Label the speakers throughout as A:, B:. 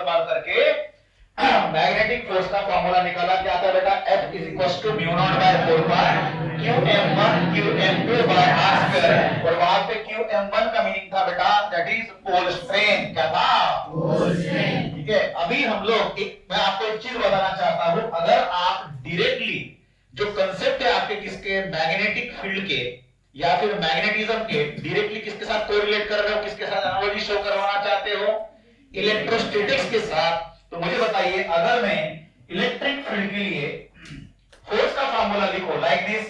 A: इस्तेमाल करके magnetic force का फॉर्मूला निकाला। क्या था बेटा? F is equal to mu not by 4 pi QM1 QM2 by r square. और वहां पे QM1 का मीनिंग था बेटा दैट इज पोल स्ट्रेन। क्या था? पोल स्ट्रेन। ठीक है, अभी हम लोग मैं आपको एक चीज बताना चाहता हूं। अगर आप डायरेक्टली जो कंसेप्ट है आपके किसके मैग्नेटिक फील्ड के या फिर मैग्नेटिज्म के डायरेक्टली किसके साथ कोरिलेट कर रहे हो, किसके साथ एनालॉजी शो करवाना चाहते हो? इलेक्ट्रोस्टैटिक्स के साथ। तो मुझे बताइए, अगर मैं इलेक्ट्रिक फील्ड के लिए फोर्स का फार्मूला लिखो like this,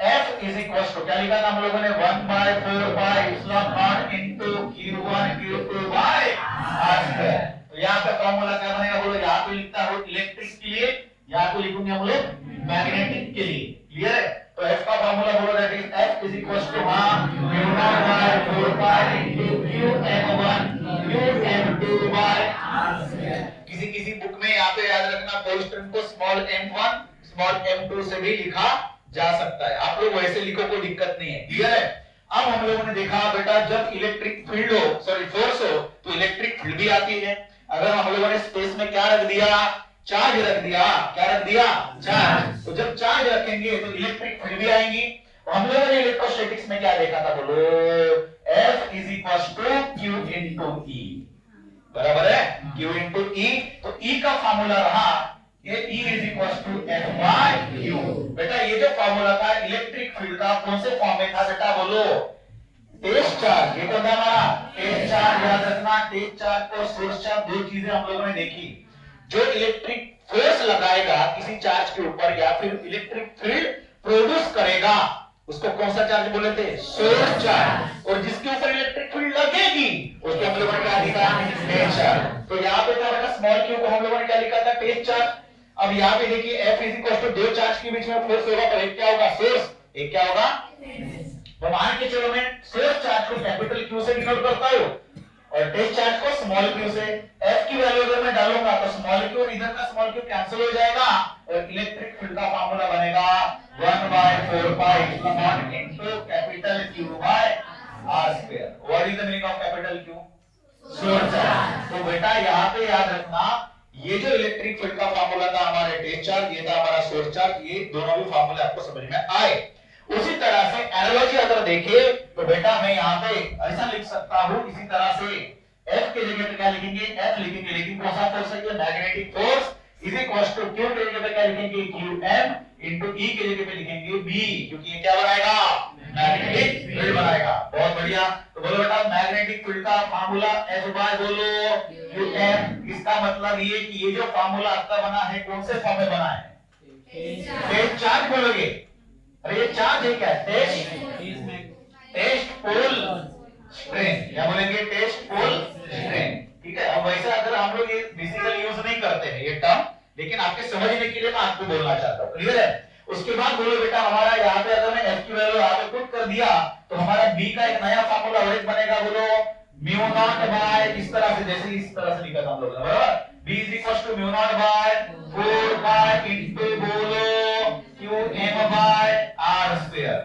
A: F is equal to क्या लिखा था हम लोगों ने? 1/4 pi epsilon naught into Q1 Q2 by r square. तो यहां पे फार्मूला क्या बनेगा बोलो? यहां पे लिखता हूं इलेक्ट्रिक के लिए, यहां पे लिखूंगे हम लोग मैग्नेटिक के लिए। क्लियर है? तो F का फार्मूला बोलो that is F is equal to mu not by 4 pi into QM1 QM2 by r square. किसी बुक में यहाँ पे याद रखना पोल स्ट्रेन को स्मॉल m1 स्मॉल m2 से भी लिखा जा सकता है। आप लोग वैसे लिखो, कोई दिक्कत नहीं है। क्लियर है? अब हम लोगों ने देखा बेटा जब इलेक्ट्रिक फील्ड हो सॉरी फोर्स हो तो इलेक्ट्रिक फील्ड भी आती है। अगर हम लोगों ने स्पेस में क्या रख दिया? चार्ज रख दिया। क्या रख दिया? चार्ज। तो जब चार्ज रखेंगे तो इलेक्ट्रिक फील्ड भी आएंगी। हम लोगों ने इलेक्ट्रोस्टैटिक्स में क्या देखा था बोलो? F is equal to Q into E। बराबर है? Q into E। तो E का फार्मूला रहा ये E is equal to F by Q। बेटा ये जो फार्मूला था इलेक्ट्रिक फील्ड का कौन से फॉर्म में था बेटा बोलो? Test charge. ये कौन था हमारा? Test charge. याद रखना टेस्ट चार्ज और सोर्स चार्ज दो चीजें हम लोगों ने देखी। जो इलेक्ट्रिक फोर्स लगाएगा किसी चार्ज के ऊपर या फिर इलेक्ट्रिक फील्ड प्रोड्यूस करेगा उसको कौन सा चार्ज बोले थे? Source charge. और जिसके ऊपर इलेक्ट्रिक फील्ड लगेगी उसको हम लोगों ने क्या लिखा? Test charge. तो यहाँ पे क्या बेटा स्मॉल q को हम लोगों ने क्या लिखा था? Test charge. अब यहाँ पे देखिए F इज इक्वल टू दो चार्ज के बीच में फोर्स होगा तो एक क्या होगा? सोर्स। एक क्या होगा? तो मान के चलो मैं सोर्स चार्ज को कैपिटल Q से डिनोट करता हूं और टेस्ट चार्ज को स्मॉल q से। F की वैल्यू अगर मैं डालूंगा तो स्मॉल q और इधर का स्मॉल q कैंसिल हो जाएगा और इलेक्ट्रिक फील्ड का फार्मूला बनेगा 1/4 pi epsilon naught into capital Q by r square. What is the meaning of capital Q? Source charge. तो बेटा यहां पे याद रखना ये जो इलेक्ट्रिक फील्ड का फार्मूला था हमारे टेस्ट चार्ज, ये था हमारा सोर्स चार्ज। ये दोनों भी फार्मूले आपको समझ में आए। उसी तरह से एनालॉजी अगर देखें तो बेटा मैं यहाँ पे ऐसा लिख सकता हूं इसी तरह से F के जगह पे क्या लिखेंगे? F लिखेंगे, लेकिन कौन सा फोर्स है? Magnetic force is equal to Q के जगह पे क्या लिखेंगे? QM इनटू E के जगह पे लिखेंगे B, क्योंकि ये क्या बनाएगा? मैग्नेटिक फील्ड बनाएगा। बहुत बढ़िया। तो बोलो बेटा मैग्नेटिक फील्ड का फार्मूला F बाय बोलो QM। इसका मतलब ये कि ये जो फार्मूला आपका बना है कौन से फॉर्म में बना है? टेस्ट चार्ज बोलोगे। अरे ये चार्ज है क्या? टेस्ट पोल स्ट्रेन। क्या बोलेंगे? टेस्ट पोल स्ट्रेन। ठीक है। अब वैसे अगर हम लोग ये बेसिकली यूज नहीं करते हैं ये टर्म, लेकिन आपके समझने के लिए मैं आपको बोलना चाहता हूँ। क्लियर है? उसके बाद बोलो बेटा हमारा यहाँ पे अगर मैं F की वैल्यू यहाँ पे पुट कर दिया तो हमारा B का एक नया फार्मूला और एक बनेगा बोलो म्यू नॉट बाय इस तरह से, जैसे इस तरह से लिखा था हम लोग ने। बराबर? B is equal to mu not by 4 pi into बोलो QM बाय r स्क्वायर।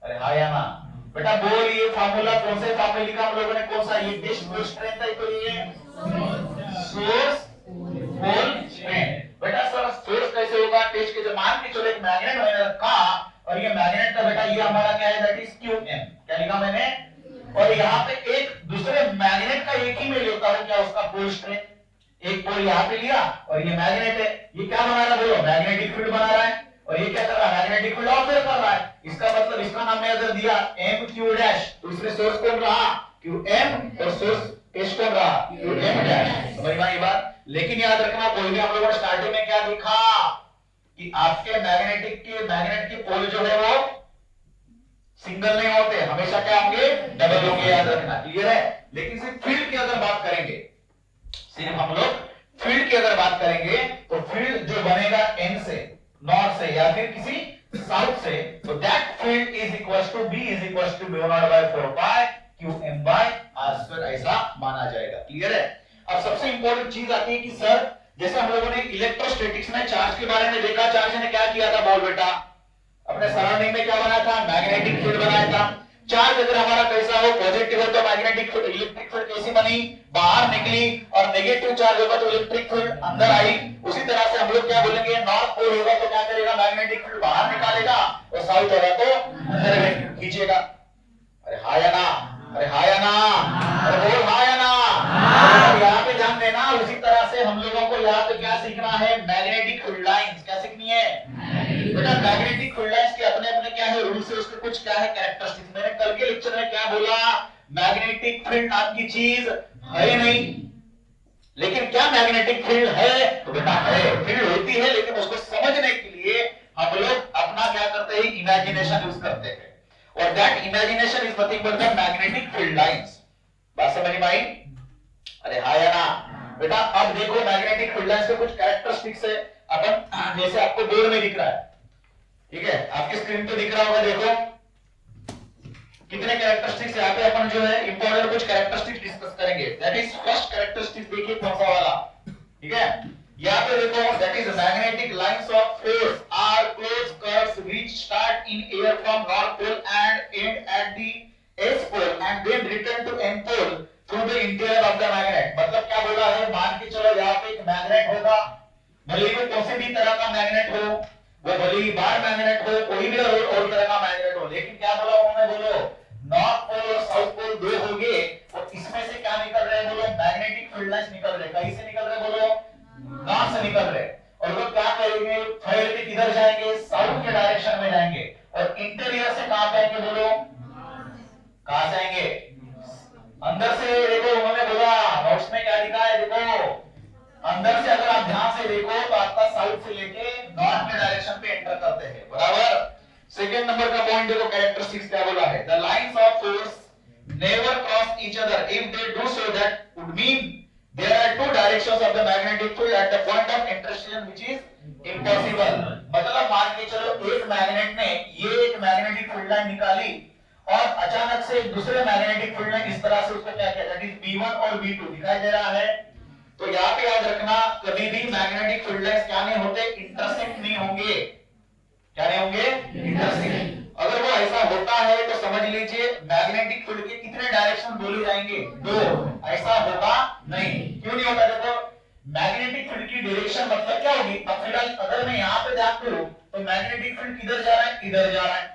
A: अरे हाँ या ना बेटा बोल? ये फार्मूला कौन से फार्मूले लिखा हम लोगों ने? कौन सा? ये टेस्ट पोल स्ट्रेन था। तो ये सोर्स पोल स्ट्रेन। बेटा सर सोर्स कैसे होगा? टेस्ट के जो मान के चलो एक मैग्नेट मैंने रखा और ये मैग्नेट का बेटा ये हमारा क्या है? That is QM। क्या लिखा मैंने? और यहाँ पे एक दूसरे मैग्नेट का एक ही में लेता हूं क्या? उसका पोल स्ट्रेन। एक पोल यहाँ पे लिया और ये मैग्नेट है, ये क्या बना रहा है बोलो? मैग्नेटिक फील्ड बना रहा है। और ये क्या कर रहा है? मैग्नेटिक फील्ड ऑब्जर्व कर रहा है। इसका मतलब इसका नाम मैं अगर दिया MQ डैश तो इसमें सोर्स कौन रहा? QM और सोर्स टेस्ट कौन रहा? QM dash. समझ में आई बात? लेकिन याद रखना कोई भी हम लोगों ने स्टार्टिंग में क्या देखा कि आपके मैग्नेट के पोल जो है वो सिंगल नहीं होते, हमेशा क्या होंगे? डबल होंगे। याद रखना। क्लियर है? लेकिन सिर्फ फील्ड की अगर बात करेंगे, सिर्फ हम लोग फील्ड की अगर बात करेंगे तो फील्ड जो बनेगा N से, नॉर्थ से या फिर किसी साउथ से, तो that field is equal to B is equal to mu not by 4 pi QM by r square, ऐसा माना जाएगा। क्लियर है? अब सबसे इंपॉर्टेंट चीज आती है कि सर जैसे हम लोगों ने इलेक्ट्रोस्टैटिक्स में चार्ज के बारे में देखा, चार्ज ने क्या किया था बोल बेटा? अपने सराउंडिंग में क्या बनाया था? मैग्नेटिक फील्ड बनाया था। चार्ज अगर हमारा कैसा हो, पॉजिटिव हो तो मैग्नेटिक इलेक्ट्रिक फील्ड कैसी बनी, बाहर निकली, और नेगेटिव चार्ज होगा तो इलेक्ट्रिक फील्ड अंदर आई। उसी तरह से हम लोग क्या बोलेंगे, नॉर्थ पोल होगा तो क्या करेगा, मैग्नेटिक फील्ड बाहर निकालेगा, और साउथ होगा तो अंदर खींचेगा। अरे हाँ या ना, अरे हाँ या ना, अरे बोल हाँ या ना। यहाँ पे ध्यान देना। उसी तरह से हम लोगों को यहाँ पे क्या सीखना है, मैग्नेटिक फील्ड लाइंस क्या सीखनी है बेटा। मैग्नेटिक फील्ड लाइंस के अपने अपने क्या है रूल्स है, उसके कुछ क्या है कैरेक्टरिस्टिक्स। मैंने कल के लेक्चर में क्या बोला, मैग्नेटिक फील्ड नाम की चीज है नहीं, लेकिन क्या मैग्नेटिक फील्ड है तो बेटा है, फील्ड होती है, लेकिन उसको समझने के लिए हम लोग अपना क्या करते हैं, इमेजिनेशन यूज करते हैं, और that imagination is nothing but the magnetic field lines. बात समझ में आई? अरे हाँ या ना बेटा। अब देखो मैग्नेटिक फील्ड लाइंस के कुछ कैरेक्टरिस्टिक्स है। अपन जैसे आपको बोर्ड में दिख रहा है, ठीक है, आपकी स्क्रीन पे दिख रहा होगा, देखो कितने कैरेक्टरिस्टिक्स यहाँ पे अपन जो है इंपॉर्टेंट कुछ कैरेक्टरिस्टिक्स डिस्कस करेंगे। दैट इज फर्स्ट कैरेक्टरिस्टिक्स, देखिए कौन सा वाला, ठीक है, यहाँ पे देखो, that is magnetic lines of force are close curves which start in air from north pole and end at the S pole and then return to N pole through the interior of the magnet. मतलब क्या बोला है, मान के चलो यहाँ पे एक मैग्नेट होगा, भले ही वो किसी भी तरह का मैग्नेट हो, वो भले ही बार मैग्नेट हो, कोई भी और तरह का मैग्नेट हो, लेकिन क्या बोला उन्होंने, बोलो नॉर्थ पोल और साउथ पोल दो होंगे, और इसमें से क्या निकल रहे हैं, बोलो मैग्नेटिक फील्ड लाइंस निकल रहे हैं। कहीं से निकल रहे हैं, बोलो नॉर्थ से निकल रहे हैं, और वो क्या करेंगे, फैल के किधर जाएंगे, साउथ के डायरेक्शन में जाएंगे, और इंटीरियर से कहां जाएंगे, बोलो कहां जाएंगे, अंदर से। देखो उन्होंने बोला नोट्स में क्या लिखा है, देखो अंदर से अगर आप ध्यान से देखो तो आपका साउथ से लेके नॉर्थ के डायरेक्शन पे एंटर करते हैं, बराबर। सेकंड नंबर का पॉइंट देखो, कैरेक्टरिस्टिक्स क्या बोला है, the lines of force never cross each other, if they do so that would mean there are two directions of the magnetic field at the point of intersection which is impossible. मतलब मान के चलो एक magnet ने ये एक magnetic field line निकाली, और अचानक से दूसरे मैग्नेटिक फील्ड लाइन इस तरह से उसको क्या किया, दैट इज B1 और B2 दिखाई दे रहा है। तो यहाँ पे याद रखना, कभी भी मैग्नेटिक फील्ड लाइंस क्या नहीं होते, इंटरसेक्ट नहीं होंगे। क्या नहीं होंगे, इंटरसेक्ट। अगर वो ऐसा होता है तो समझ लीजिए मैग्नेटिक फील्ड के कितने डायरेक्शन बोले जाएंगे, दो। ऐसा होगा नहीं, क्यों नहीं होता, देखो मैग्नेटिक फील्ड की डायरेक्शन मतलब क्या होगी। अब फिलहाल अगर मैं यहाँ पे ध्यान दूं तो मैग्नेटिक फील्ड किधर जा रहा है, इधर जा रहा है।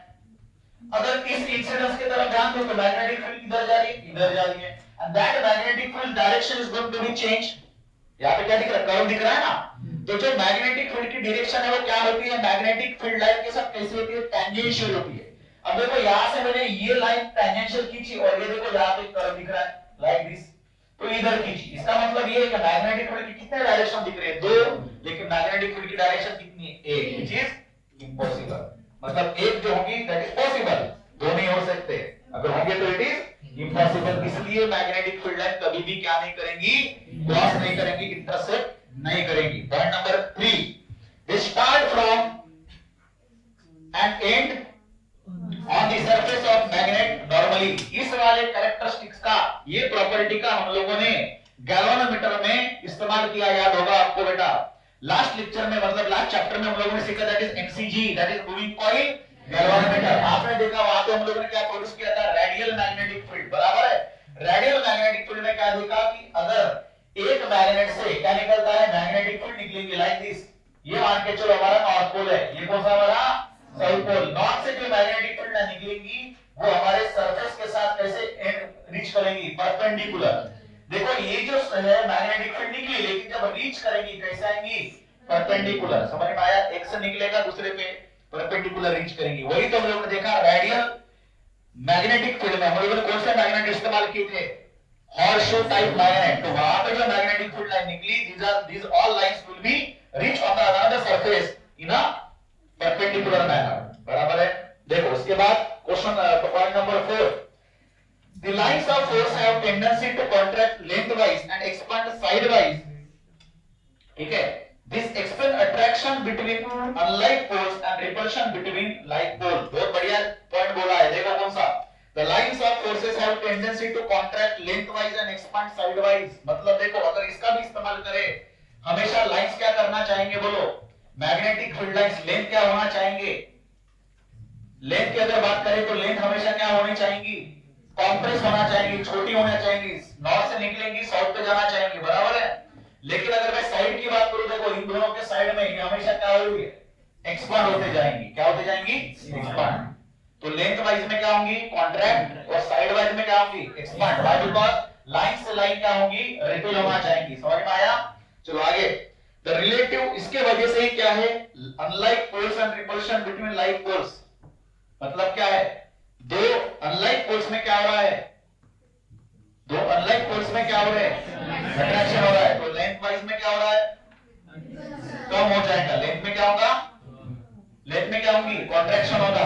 A: अगर इस इंसिडेंस की तरफ ध्यान दो तो मैग्नेटिक फील्ड किधर जा रही है, इधर जा रही है, and that magnetic field direction is going to be change. यहाँ पे क्या दिख रहा है, कर्व दिख रहा है ना। तो जो मैग्नेटिक फील्ड की डायरेक्शन है वो क्या होती है, मैग्नेटिक फील्ड लाइन के साथ कैसी होती है, टेंजेंशियल होती है। अब देखो यहाँ से मैंने ये लाइन टेंजेंशियल खींची, और ये देखो यहाँ पे कर्व दिख रहा है लाइक दिस, तो इधर खींची। इसका मतलब ये है कि मैग्नेटिक फील्ड की कितने डायरेक्शन दिख रहे हैं, दो, लेकिन मैग्नेटिक फील्ड की डायरेक्शन कितनी है, एक, व्हिच इज इम्पॉसिबल। मतलब एक जो होगी दैट इज पॉसिबल, दो नहीं हो सकते, अगर होंगे तो इट इज इम्पॉसिबल। इसलिए मैग्नेटिक फील्ड लाइन कभी भी क्या नहीं करेंगी, क्रॉस नहीं करेंगी, इंटरसेक्ट नहीं करेंगी। Point number 3, they start from and and on the surface of magnet normally. इस वाले कैरेक्टरिस्टिक्स का, ये प्रॉपर्टी का हम लोगों ने गैल्वेनोमीटर में इस्तेमाल किया, याद होगा आपको बेटा। लास्ट लेक्चर में, मतलब लास्ट चैप्टर में हम लोगों ने सीखा, that is MCG, that is moving coil galvanometer. आपने देखा वहां पे हम लोगों ने क्या प्रोड्यूस किया था, रेडियल मैग्नेटिक फील्ड, बराबर है। रेडियल मैग्नेटिक फील्ड में क्या देखा कि अगर एक मैग्नेट से क्या निकलता है, मैग्नेटिक फील्ड निकलेगी लाइक दिस। ये मान के चलो हमारा नॉर्थ पोल है, ये कौन सा हमारा साउथ पोल। नॉर्थ से जो मैग्नेटिक फील्ड निकलेगी वो हमारे सरफेस के साथ कैसे रीच करेंगी, परपेंडिकुलर। देखो ये जो है मैग्नेटिक फील्ड निकली, लेकिन जब रीच करेंगी कैसे आएंगी, परपेंडिकुलर। समझ में आया, एक से निकलेगा दूसरे पे परपेंडिकुलर रीच करेंगी। वही तो हम लोगों ने देखा रेडियल मैग्नेटिक फील्ड में हम लोगों ने कौन सा मैग्नेट इस्तेमाल किए थे, हॉर्सशू टाइप मैग्नेट। तो वहां पे जो मैग्नेटिक फील्ड लाइन निकली, these all lines will be reach on the another surface in a perpendicular manner, बराबर है। देखो उसके बाद question point number 4, the lines of force have tendency to contract lengthwise and expand sidewise, ठीक है। This explains attraction between unlike poles and repulsion between like poles। बहुत बढ़िया point बोला है, देखो कौन सा, the lines of forces have tendency to contract lengthwise and expand sidewise। मतलब देखो अगर इसका भी इस्तेमाल करें, हमेशा लाइंस क्या करना चाहेंगे, बोलो मैग्नेटिक फील्ड लाइंस लेंथ क्या होना चाहेंगे, लेंथ की अगर बात करें तो लेंथ हमेशा क्या होनी चाहिए, कॉम्प्रेस होना चाहिए, छोटी होना चाहिए, नॉर्थ से निकलेंगी साउथ पे जाना चाहिए, बराबर है। लेकिन अगर मैं साइड की बात करूं, देखो इन दोनों के साइड में ये हमेशा क्या होगी, एक्सपांड होते जाएंगी, क्या होते जाएंगी, एक्सपांड। तो लेंथ वाइज में क्या होंगी, कॉन्ट्रैक्ट, और साइड वाइज में क्या होंगी, एक्सपांड। व्हाई, बिकॉज़ लाइन से लाइन क्या होगी, रिपेल होना चाहिए। समझ में आया? चलो आगे। द रिलेटिव, इसके वजह से ही क्या है, unlike poles and repulsion between like poles, मतलब क्या है, दो अनलाइक पोल्स में क्या हो रहा है, दो अनलाइक पोल्स में क्या हो रहा है, अट्रैक्शन हो रहा है। तो लेंथ वाइज में क्या हो रहा है, कम हो जाएगा। लेंथ में क्या होगा, लेंथ में क्या होगी, कॉन्ट्रैक्शन होगा।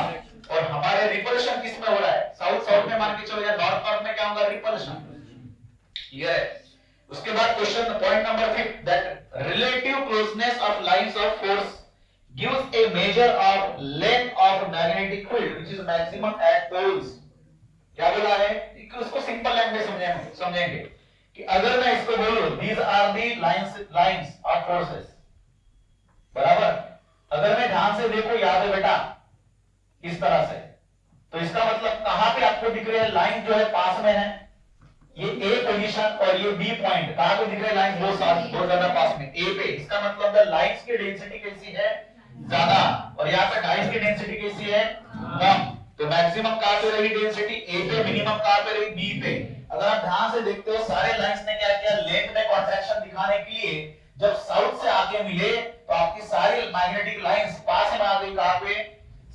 A: और हमारे रिपल्शन किस में हो रहा है, साउथ साउथ में मान के चलो, या नॉर्थ नॉर्थ में क्या होगा, रिपल्शन। क्लियर है? उसके बाद question point number 5, that relative closeness of lines of force gives a measure of length of magnetic field which is maximum at poles। क्या बोला है, उसको सिंपल लैंग्वेज समझेंगे कि अगर मैं इसको बोलूं these are the lines of forces, बराबर, अगर मैं ध्यान से देखो, याद है बेटा, इस तरह से, तो इसका मतलब कहां पे आपको दिख रही है लाइन, जो है पास में है, ये ए पोजीशन और ये बी पॉइंट, कहां पे दिख रहे हैं लाइन, बहुत ज्यादा पास में, ए पे। इसका मतलब द लाइंस की डेंसिटी कैसी है, ज्यादा, और यहाँ पे डाइस की डेंसिटी कैसी है, कम। तो मैक्सिमम कहां पे रही डेंसिटी, ए पे, मिनिमम कहां पे रही, बी पे। अगर आप ध्यान से देखते हो, सारे लाइंस ने क्या किया, लेंथ में कॉन्ट्रैक्शन दिखाने के लिए जब साउथ से आके मिले तो आपकी सारी मैग्नेटिक लाइंस पास में आ गई, कहां पे,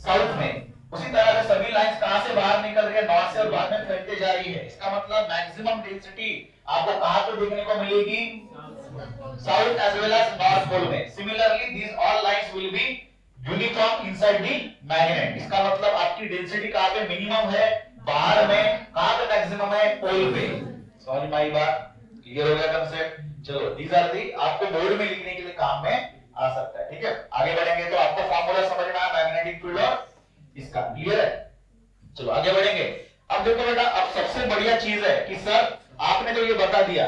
A: साउथ में। उसी तरह से सभी लाइंस कहां से बाहर निकल रही है, नॉर्थ से, और बाद में फैलते जा रही है। इसका मतलब मैक्सिमम डेंसिटी आपको कहां पे देखने को मिलेगी, south as well as north pole में। Similarly these all lines will be uniform inside the magnet. इसका मतलब आपकी डेंसिटी कहां पे मिनिमम है, बाहर में, कहां पे मैक्सिमम है, पोल पे। समझ में आई बात, क्लियर हो गया कंसेप्ट? चलो दीस आर दी, आपको बोर्ड में लिखने के लिए काम में आ सकता है, ठीक है। आगे बढ़ेंगे तो आपको फार्मूला समझ में आया मैग्नेटिक फील्ड और इसका, क्लियर है? चलो आगे बढ़ेंगे। अब देखो बेटा, अब सबसे बढ़िया चीज है कि सर आपने तो ये बता दिया,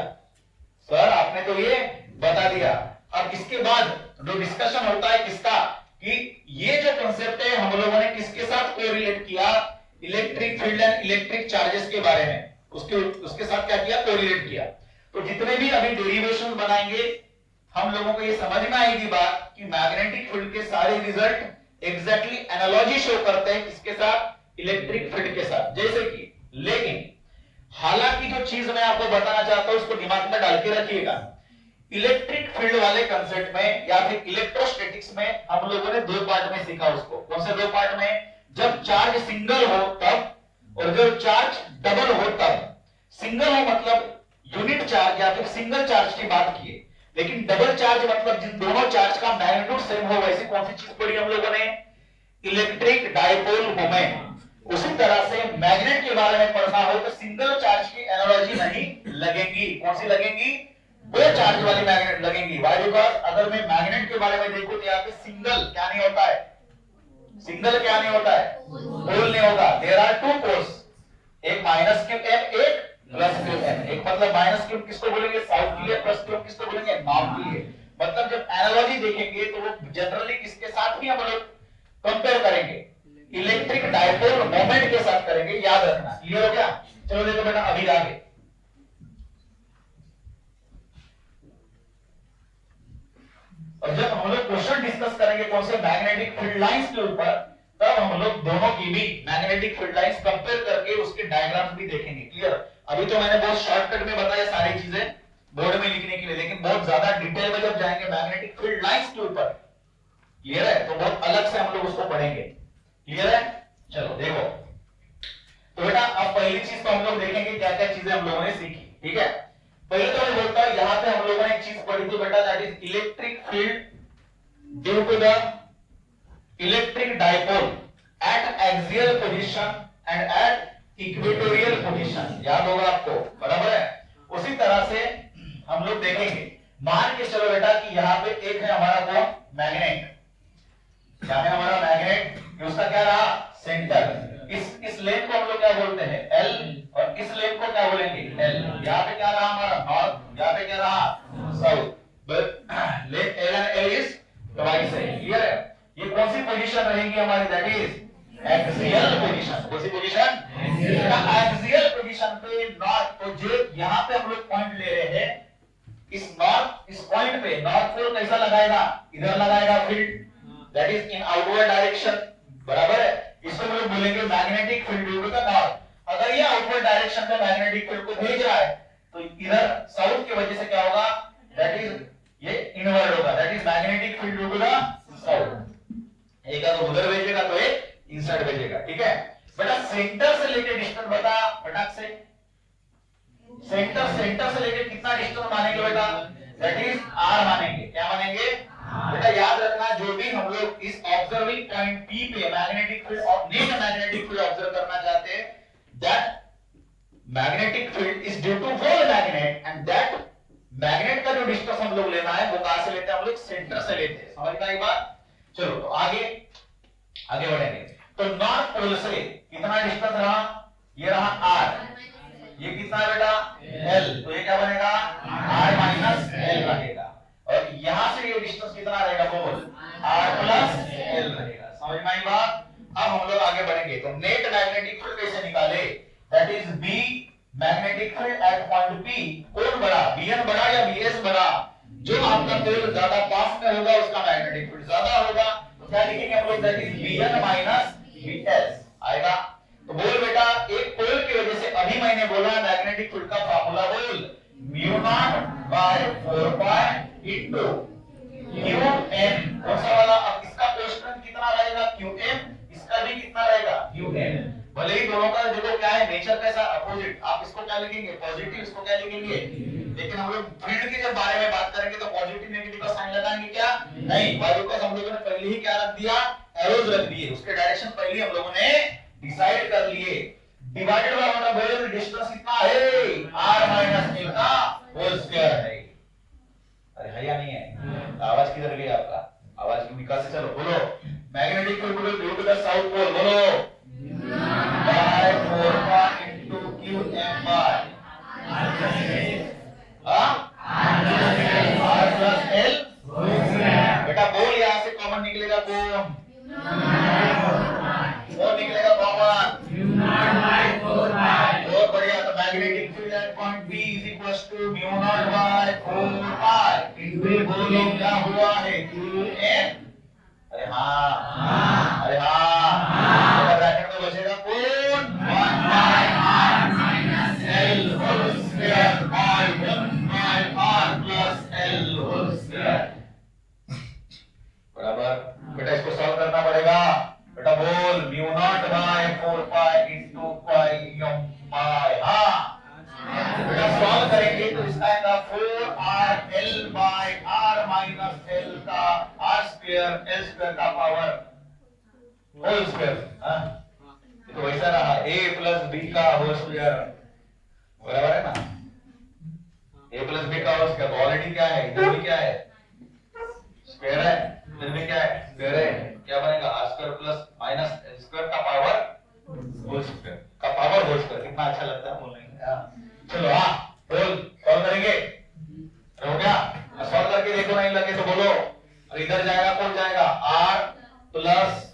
A: सर आपने तो ये बता दिया, अब इसके बाद जो डिस्कशन होता है किसका, कि ये जो कंसेप्ट है हम लोगों ने किसके साथ कोरिलेट किया, electric field and electric charges के बारे में, उसके साथ क्या किया, कोरिलेट किया। तो जितने भी अभी डेरिवेशन बनाएंगे हम लोगों को ये समझ में आएगी बात कि मैग्नेटिक फील्ड के सारे रिजल्ट एग्जैक्टली एनालॉजी शो करते हैं किसके साथ, इलेक्ट्रिक फील्ड के साथ। जैसे कि, लेकिन हालांकि जो चीज मैं आपको बताना चाहता हूं उसको दिमाग में डाल के रखिएगा, इलेक्ट्रिक फील्ड वाले कंसेप्ट में या फिर इलेक्ट्रोस्टैटिक्स में हम लोगों ने दो पार्ट में सीखा उसको। कौन से दो पार्ट में, जब चार्ज सिंगल हो तब, और जब चार्ज डबल हो तब। सिंगल हो मतलब यूनिट चार्ज या फिर सिंगल चार्ज की बात की, लेकिन डबल चार्ज मतलब जिन दोनों चार्ज का मैग्नीट्यूड सेम हो, वैसी कौन सी चीज पढ़ी हम लोगों ने, इलेक्ट्रिक डायपोल मोमेंट। उसी तरह से मैग्नेट के बारे में पढ़ना हो तो सिंगल चार्ज की एनालॉजी नहीं लगेगी। कौन सी लगेंगी, दो चार्ज वाली मैग्नेट लगेंगी। व्हाई, बिकॉज़ अगर मैं मैग्नेट के बारे में देखूं तो यहाँ पे सिंगल क्या नहीं होता है, सिंगल क्या नहीं होता है, पोल नहीं होगा। देयर आर टू पोल्स, एक माइनस क्यू एम, एक प्लस क्यू एम। एक मतलब माइनस क्यू किसको बोलेंगे, साउथ के लिए, प्लस क्यू किसको बोलेंगे, नॉर्थ के लिए। मतलब जब एनालॉजी देखेंगे तो वो जनरली किसके साथ भी हम लोग कंपेयर करेंगे, इलेक्ट्रिक डायपोल मोमेंट के साथ करेंगे, याद रखना। क्लियर हो गया? चलो देखो बेटा अभी आगे, और जब हम लोग क्वेश्चन डिस्कस करेंगे कौन से मैग्नेटिक फील्ड लाइंस के ऊपर, तब हम लोग दोनों की भी मैग्नेटिक फील्ड लाइंस कंपेयर करके उसके डायग्राम्स भी देखेंगे। क्लियर? अभी तो मैंने बहुत शॉर्टकट में बताया सारी चीजें बोर्ड में लिखने के लिए, लेकिन बहुत ज्यादा डिटेल में जब जाएंगे मैग्नेटिक फील्ड लाइंस के ऊपर, क्लियर है, तो बहुत अलग से हम लोग उसको पढ़ेंगे। क्लियर है? चलो देखो तो बेटा अब पहली चीज तो हम लोग देखेंगे क्या क्या चीजें हम लोगों ने सीखी। ठीक है, पहले तो मैं बोलता हूं यहां पे हम लोगों ने एक चीज पढ़ी थी बेटा, that is electric field due to the electric dipole at axial position and at equatorial position. याद होगा आपको, बराबर है? उसी तरह से हम लोग देखेंगे, मान के चलो बेटा कि यहां पे एक है हमारा कौन, मैग्नेट, क्या है हमारा मैग्नेट, उसका क्या रहा, सेंटर। इस लेन को हम लोग क्या बोलते हैं, एल, और इस लेन को क्या बोलेंगे, एल। यहाँ पे क्या रहा हमारा नॉर्थ, यहाँ पे क्या रहा south, length L and L is twice है। क्लियर है? ये कौन सी पोजीशन रहेगी हमारी, दैट इज एक्सियल। डायरेक्शन पे नॉर्थ पोल कैसा लगाएगा, इधर लगाएगा field, that is in outward direction, बराबर है। इसको हम लोग बोलेंगे magnetic field due to the north. अगर ये आउटवर्ड डायरेक्शन में मैग्नेटिक फील्ड को भेज रहा है तो इधर साउथ की वजह से क्या होगा, दैट इज ये इनवर्ड होगा, that is magnetic field due to the south. एक तो उधर भेजेगा तो एक इनसाइड भेजेगा, ठीक है बेटा। सेंटर से लेके डिस्टेंस बता फटाक से, सेंटर से लेके कितना डिस्टेंस मानेंगे बेटा, दैट इज आर मानेंगे, क्या मानेंगे बेटा। याद रखना जो भी हम लोग इस ऑब्जर्विंग पॉइंट पी पे मैग्नेटिक फील्ड और नेट मैग्नेटिक फील्ड ऑब्जर्व करना चाहते हैं, that magnetic field is due to whole magnet and that magnet का जो डिस्टेंस हम लोग लेना है वो कहां से लेते हैं, हम लोग सेंटर से लेते हैं। समझ में आई बात। चलो तो आगे बढ़ेंगे। तो नॉर्थ पोल से कितना डिस्टेंस रहा, ये रहा आर, ये कितना है बेटा एल, तो ये क्या बनेगा आर माइनस एल बनेगा। और यहां से ये डिस्टेंस कितना रहेगा बोल, आर प्लस एल रहेगा। समझ में आई बात। अब हम लोग आगे बढ़ेंगे। तो नेट मैग्नेटिक फील्ड कैसे निकाले, that is B magnetic field at point P, कौन बड़ा, बीएन बड़ा या बीएस बड़ा, जो आपका पोल ज्यादा पास में होगा उसका मैग्नेटिक फील्ड ज्यादा होगा। तो क्या लिखेंगे हम लोग, that is BN minus BS आएगा। तो बोल बेटा एक पोल की वजह से अभी मैंने बोला मैग्नेटिक फील्ड का फार्मूला बोल, mu not by 4 pi into QM, कौन सा वाला। अब इसका कोएफिशिएंट कितना रहेगा क्यूएम, इसका भी कितना रहेगा क्यूएम। भले ही दोनों का देखो क्या है नेचर कैसा अपोजिट, आप इसको क्या लिखेंगे पॉजिटिव, इसको क्या लिखेंगे, लेकिन हम लोग फील्ड की जब बारे में बात करेंगे तो पॉजिटिव नेगेटिव का साइन लगाएंगे क्या, नहीं। वाई बिकॉज़ हम लोगों ने पहले ही क्या रख दिया, एरोज रख दिए, उसके डायरेक्शन पहले हम लोगों ने डिसाइड कर लिए। डिवाइडेड बाय हमारा बोल डिस्टेंस कितना है, r माइनस l का होल स्क्वायर है। अरे है या नहीं है, आवाज किधर गई आपका, आवाज क्यों निकाल से, चलो बोलो magnetic field due to the south pole, बोलो by 4 pi into qm by r plus l। बेटा बोल यहां से कॉमन निकलेगा, कौन निकलेगा कॉमन, बहुत बढ़िया। तो magnetic field at point B is equal to mu not by 4 pi into बोलो क्या हुआ है qm। अरे हाँ अरे हाँ, ब्रैकेट में बचेगा कौन, 1 by r minus l whole square by 1 by r plus l whole square, बराबर। बेटा इसको सॉल्व करना पड़ेगा, बेटा बोल mu not by 4 pi into pi m by, हाँ बेटा सॉल्व करेंगे तो इसका आएगा 4rl by r minus l का r स्क्वायर l स्क्वायर का पावर होल स्क्वायर, हाँ तो वैसा रहा a प्लस b का होल स्क्वायर, बराबर है ना, a प्लस b का होल स्क्वायर। ऑलरेडी क्या है, इधर भी क्या है स्क्वायर है, इधर भी क्या है स्क्वायर है, क्या बनेगा r square plus minus l square का पावर होल स्क्वायर का पावर होल स्क्वायर। कितना अच्छा लगता है बोलने में। चलो हाँ बोल सॉल्व करेंगे, हो गया। सॉल्व करके देखो नहीं लगे तो बोलो, और इधर जाएगा कौन जाएगा, r प्लस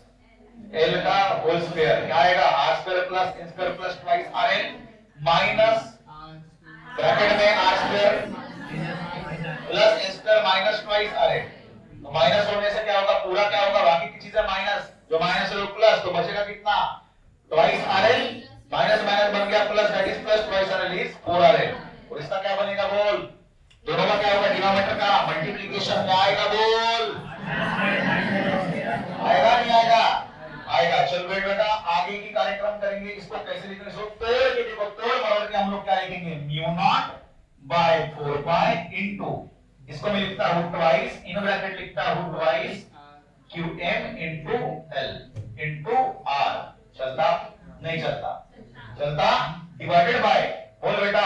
A: l का होल स्क्वायर, क्या आएगा r square plus n square plus twice rl minus bracket में r square plus n square minus twice rl। तो माइनस होने से क्या होगा, पूरा क्या होगा, बाकी की चीजें माइनस, जो माइनस है वो प्लस, तो बचेगा कितना ट्वाइस rl, माइनस माइनस बन गया plus, that is plus twice rl is 4rl। और इसका क्या बनेगा बोल, दोनों का क्या होगा डिनोमिनेटर का मल्टीप्लिकेशन में आएगा बोल, आएगा नहीं आएगा, आएगा। चल बेटा आगे की कार्यक्रम करेंगे, इसको कैसे लिखेंगे, इसको तोड़ के देखो, तोड़ मरोड़ के हम लोग क्या लिखेंगे, mu not by 4 pi into, इसको मैं लिखता हूं ट्वाइस, इन ब्रैकेट लिखता हूं twice qm into l into r। चलता नहीं चलता, चलता डिवाइडेड बाय बोल बेटा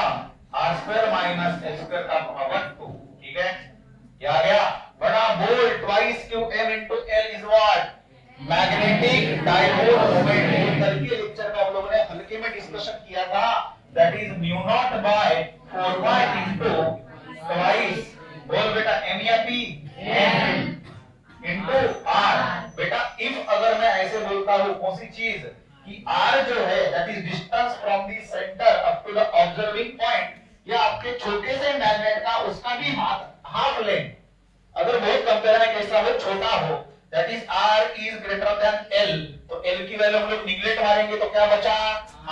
A: r square minus l square का पावर 2, ठीक है ये आ गया। बड़ा बोल twice qm into l is what, magnetic dipole moment. कल के लेक्चर में हम लोगों ने हल्के में डिस्कशन किया था, that is mu not by 4 pi into twice बोल बेटा m या p, m इनटू r। बेटा इफ अगर मैं ऐसे बोलता हूं कौन सी चीज कि r जो है that is distance from the centre up to the observing point, या आपके छोटे से मैग्नेट का उसका भी हाफ लेंथ, अगर बोथ कंपेयर में कैसा हो, छोटा हो, that is r is greater than l, तो l की वैल्यू हम लोग निगलेक्ट मारेंगे तो क्या बचा,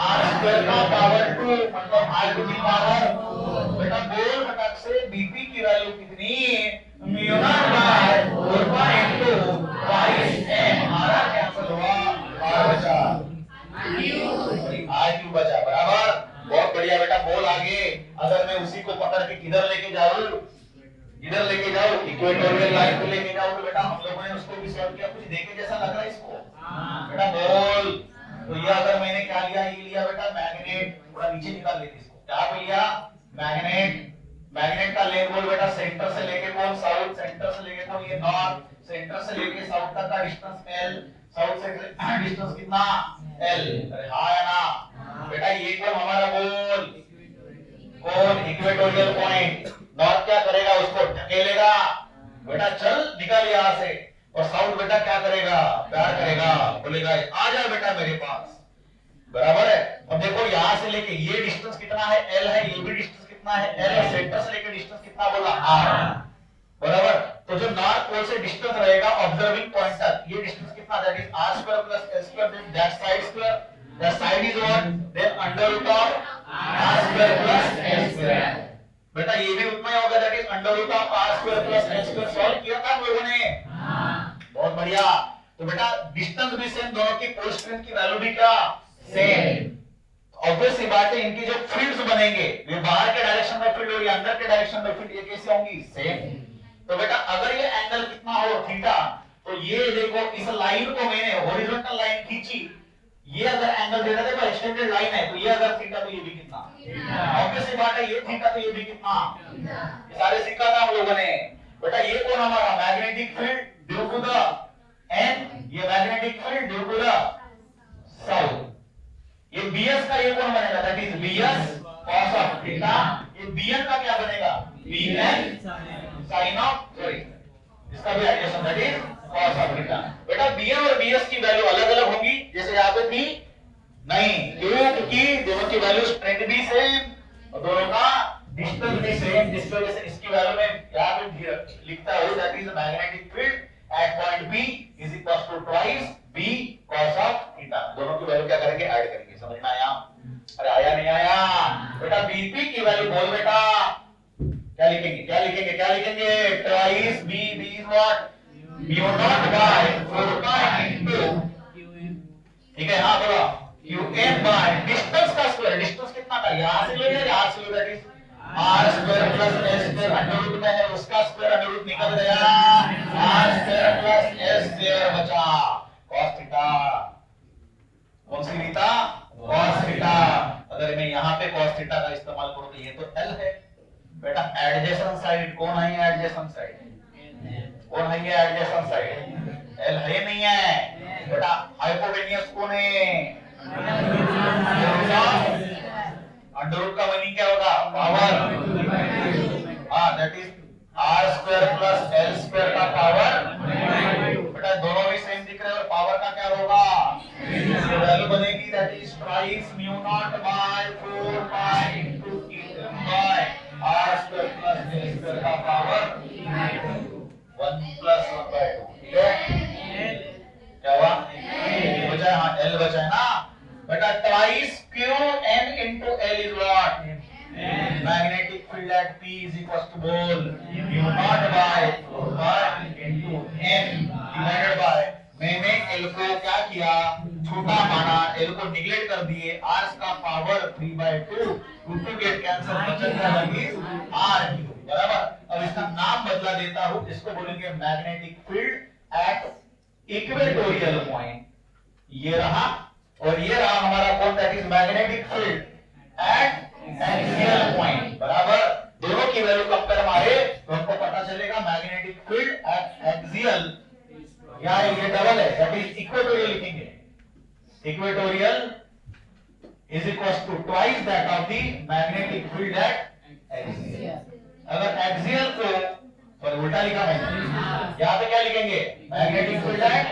A: r स्क्वायर का पावर 2, मतलब r टू दी पावर। बेटा बोल फटाक से bp की वैल्यू कितनी, mu not by 4 pi into twice m, r cancel हुआ, r बचा, r क्यों बचा, बराबर। बहुत बढ़िया बेटा, बोल आगे। अगर मैं उसी को पकड़ के किधर लेके जाऊं, इधर लेके जाओ, इक्वेटोरियल लाइन को लेके जाओ, तो बेटा हम लोगों ने उसको भी सॉल्व किया, कुछ देखे जैसा लग रहा है इसको, बेटा बोल। तो ये अगर मैंने क्या लिया, ये लिया बेटा मैग्नेट, थोड़ा नीचे निकाल लेते इसको, क्या पे लिया, मैग्नेट। मैग्नेट का लेंथ बोल बेटा, सेंटर से लेके कौन साउथ, सेंटर से लेके कौन ये नॉर्थ, सेंटर से लेके साउथ तक का डिस्टेंस l, साउथ से डिस्टेंस कितना l, अरे हाँ या ना बेटा, ये कौन हमारा बोल, कौन इक्वेटोरियल पॉइंट। नॉर्थ क्या करेगा, उसको ढकेलेगा, बेटा चल निकल यहां से, और साउथ बेटा क्या करेगा, प्यार करेगा, बोलेगा आ जा बेटा मेरे पास, बराबर है। अब देखो यहां से लेके ये डिस्टेंस कितना है, l है, ये भी डिस्टेंस कितना है, l है, सेंटर से लेके डिस्टेंस कितना बोला, r, बराबर। तो जो नॉर्थ पोल से डिस्टेंस रहेगा ऑब्जर्विंग पॉइंट तक, ये डिस्टेंस कितना, that is r square plus s square, that side square, that side is what, then under root of r square plus s square, बेटा ये भी उतना ही होगा, that is under root of r square plus h square. Solve किया था हम लोगों ने, बहुत बढ़िया। तो बेटा डिस्टेंस भी सेम, दोनों की पोल स्ट्रेंथ की वैल्यू भी क्या सेम। ऑब्वियस सी बात है, इनकी जो फील्ड्स बनेंगे, ये बाहर के डायरेक्शन में फील्ड और अंदर के डायरेक्शन में फील्ड, ये कैसे होंगी, सेम। तो बेटा अगर ये एंगल कितना हो, थीटा, तो ये देखो इस लाइन को मैंने हॉरिजॉन्टल लाइन खींची, ये अगर एंगल दे रहा है, एक्सटेंडेड लाइन है, तो ये अगर थीटा तो ये भी कितना, ऑब्वियस सी बात है, ये थीटा तो ये भी कितना, ये सारे सीखा था हम लोगों ने। बेटा ये कौन हमारा magnetic field due to the N, ये magnetic field due to the south, ये bs का ये कौन बनेगा, that is bs cos of theta, ये bn का क्या बनेगा, bn sin ऑफ, सॉरी इसका भी adjustment, that is cos of theta. बेटा bn और bs की वैल्यू अलग अलग होंगी, जैसे यहाँ पे थी नहीं, क्योंकि दोनों की वैल्यू स्ट्रेंथ भी सेम और दोनों का डिस्टेंस भी सेम, जिसकी वजह से इसकी वैल्यू में यहाँ पे लिखता हूं, that is magnetic field at point b is equal to twice b cos of theta. दोनों की वैल्यू क्या करेंगे, ऐड करेंगे, समझ में आया, अरे आया नहीं आया बेटा। bp की वैल्यू बोल बेटा, क्या लिखेंगे, क्या लिखेंगे, क्या लिखेंगे, twice b, b is what, mu not by 4 pi into, ठीक है, हाँ बोला, qm बाय डिस्टेंस का स्क्वायर, डिस्टेंस कितना था, यहां से ले लिया, यहां से ले, that is r square plus s square, under root में है उसका स्क्वायर, अंडर रूट निकल गया, r square plus s square बचा, cos थीटा, कौन सी थीटा, cos थीटा। अगर मैं यहाँ पे cos थीटा का इस्तेमाल करूं तो ये तो l है बेटा, एडजेसेंट साइड कौन है, एडजेसेंट साइड कौन है, ये एडजेसेंट साइड l है नहीं है बेटा। हाइपोटेन्यूस कौन है, अंडर रूट का मीनिंग क्या होगा, पावर, हाँ that is r square plus l square का पावर, बेटा दोनों भी सेम दिख रहे हैं, और पावर का क्या होगा, वैल्यू बनेगी, that is twice mu not by 4 pi into qm by r square plus l square का पावर 1 प्लस 1 बाय 2, ठीक है, क्या हुआ, बचा, हाँ l बचा है ना बेटा। Twice qm into l is what, magnetic field at p is equals to बोल mu naught by 4 pi into m divided by, मैंने l को क्या किया, छोटा माना, l को निगलेक्ट कर दिए, r का पावर 3/2, 2 गेट कैंसिल, बचेगा r क्यूब, बराबर। अब इसका नाम बदला देता हूं, इसको बोलेंगे magnetic field at equatorial point, ये रहा, और ये रहा हमारा कौन, that is magnetic field at axial point, बराबर। दोनों की वैल्यू कंपेयर मारे तो हमको पता चलेगा मैग्नेटिक फील्ड एट एक्सियल, या ये डबल है, दैट इज इक्वेटोरियल लिखेंगे, equatorial is equal to twice that of the magnetic field at axial. अगर एक्सियल को, सॉरी उल्टा लिखा मैंने, यहाँ पे क्या लिखेंगे, magnetic field at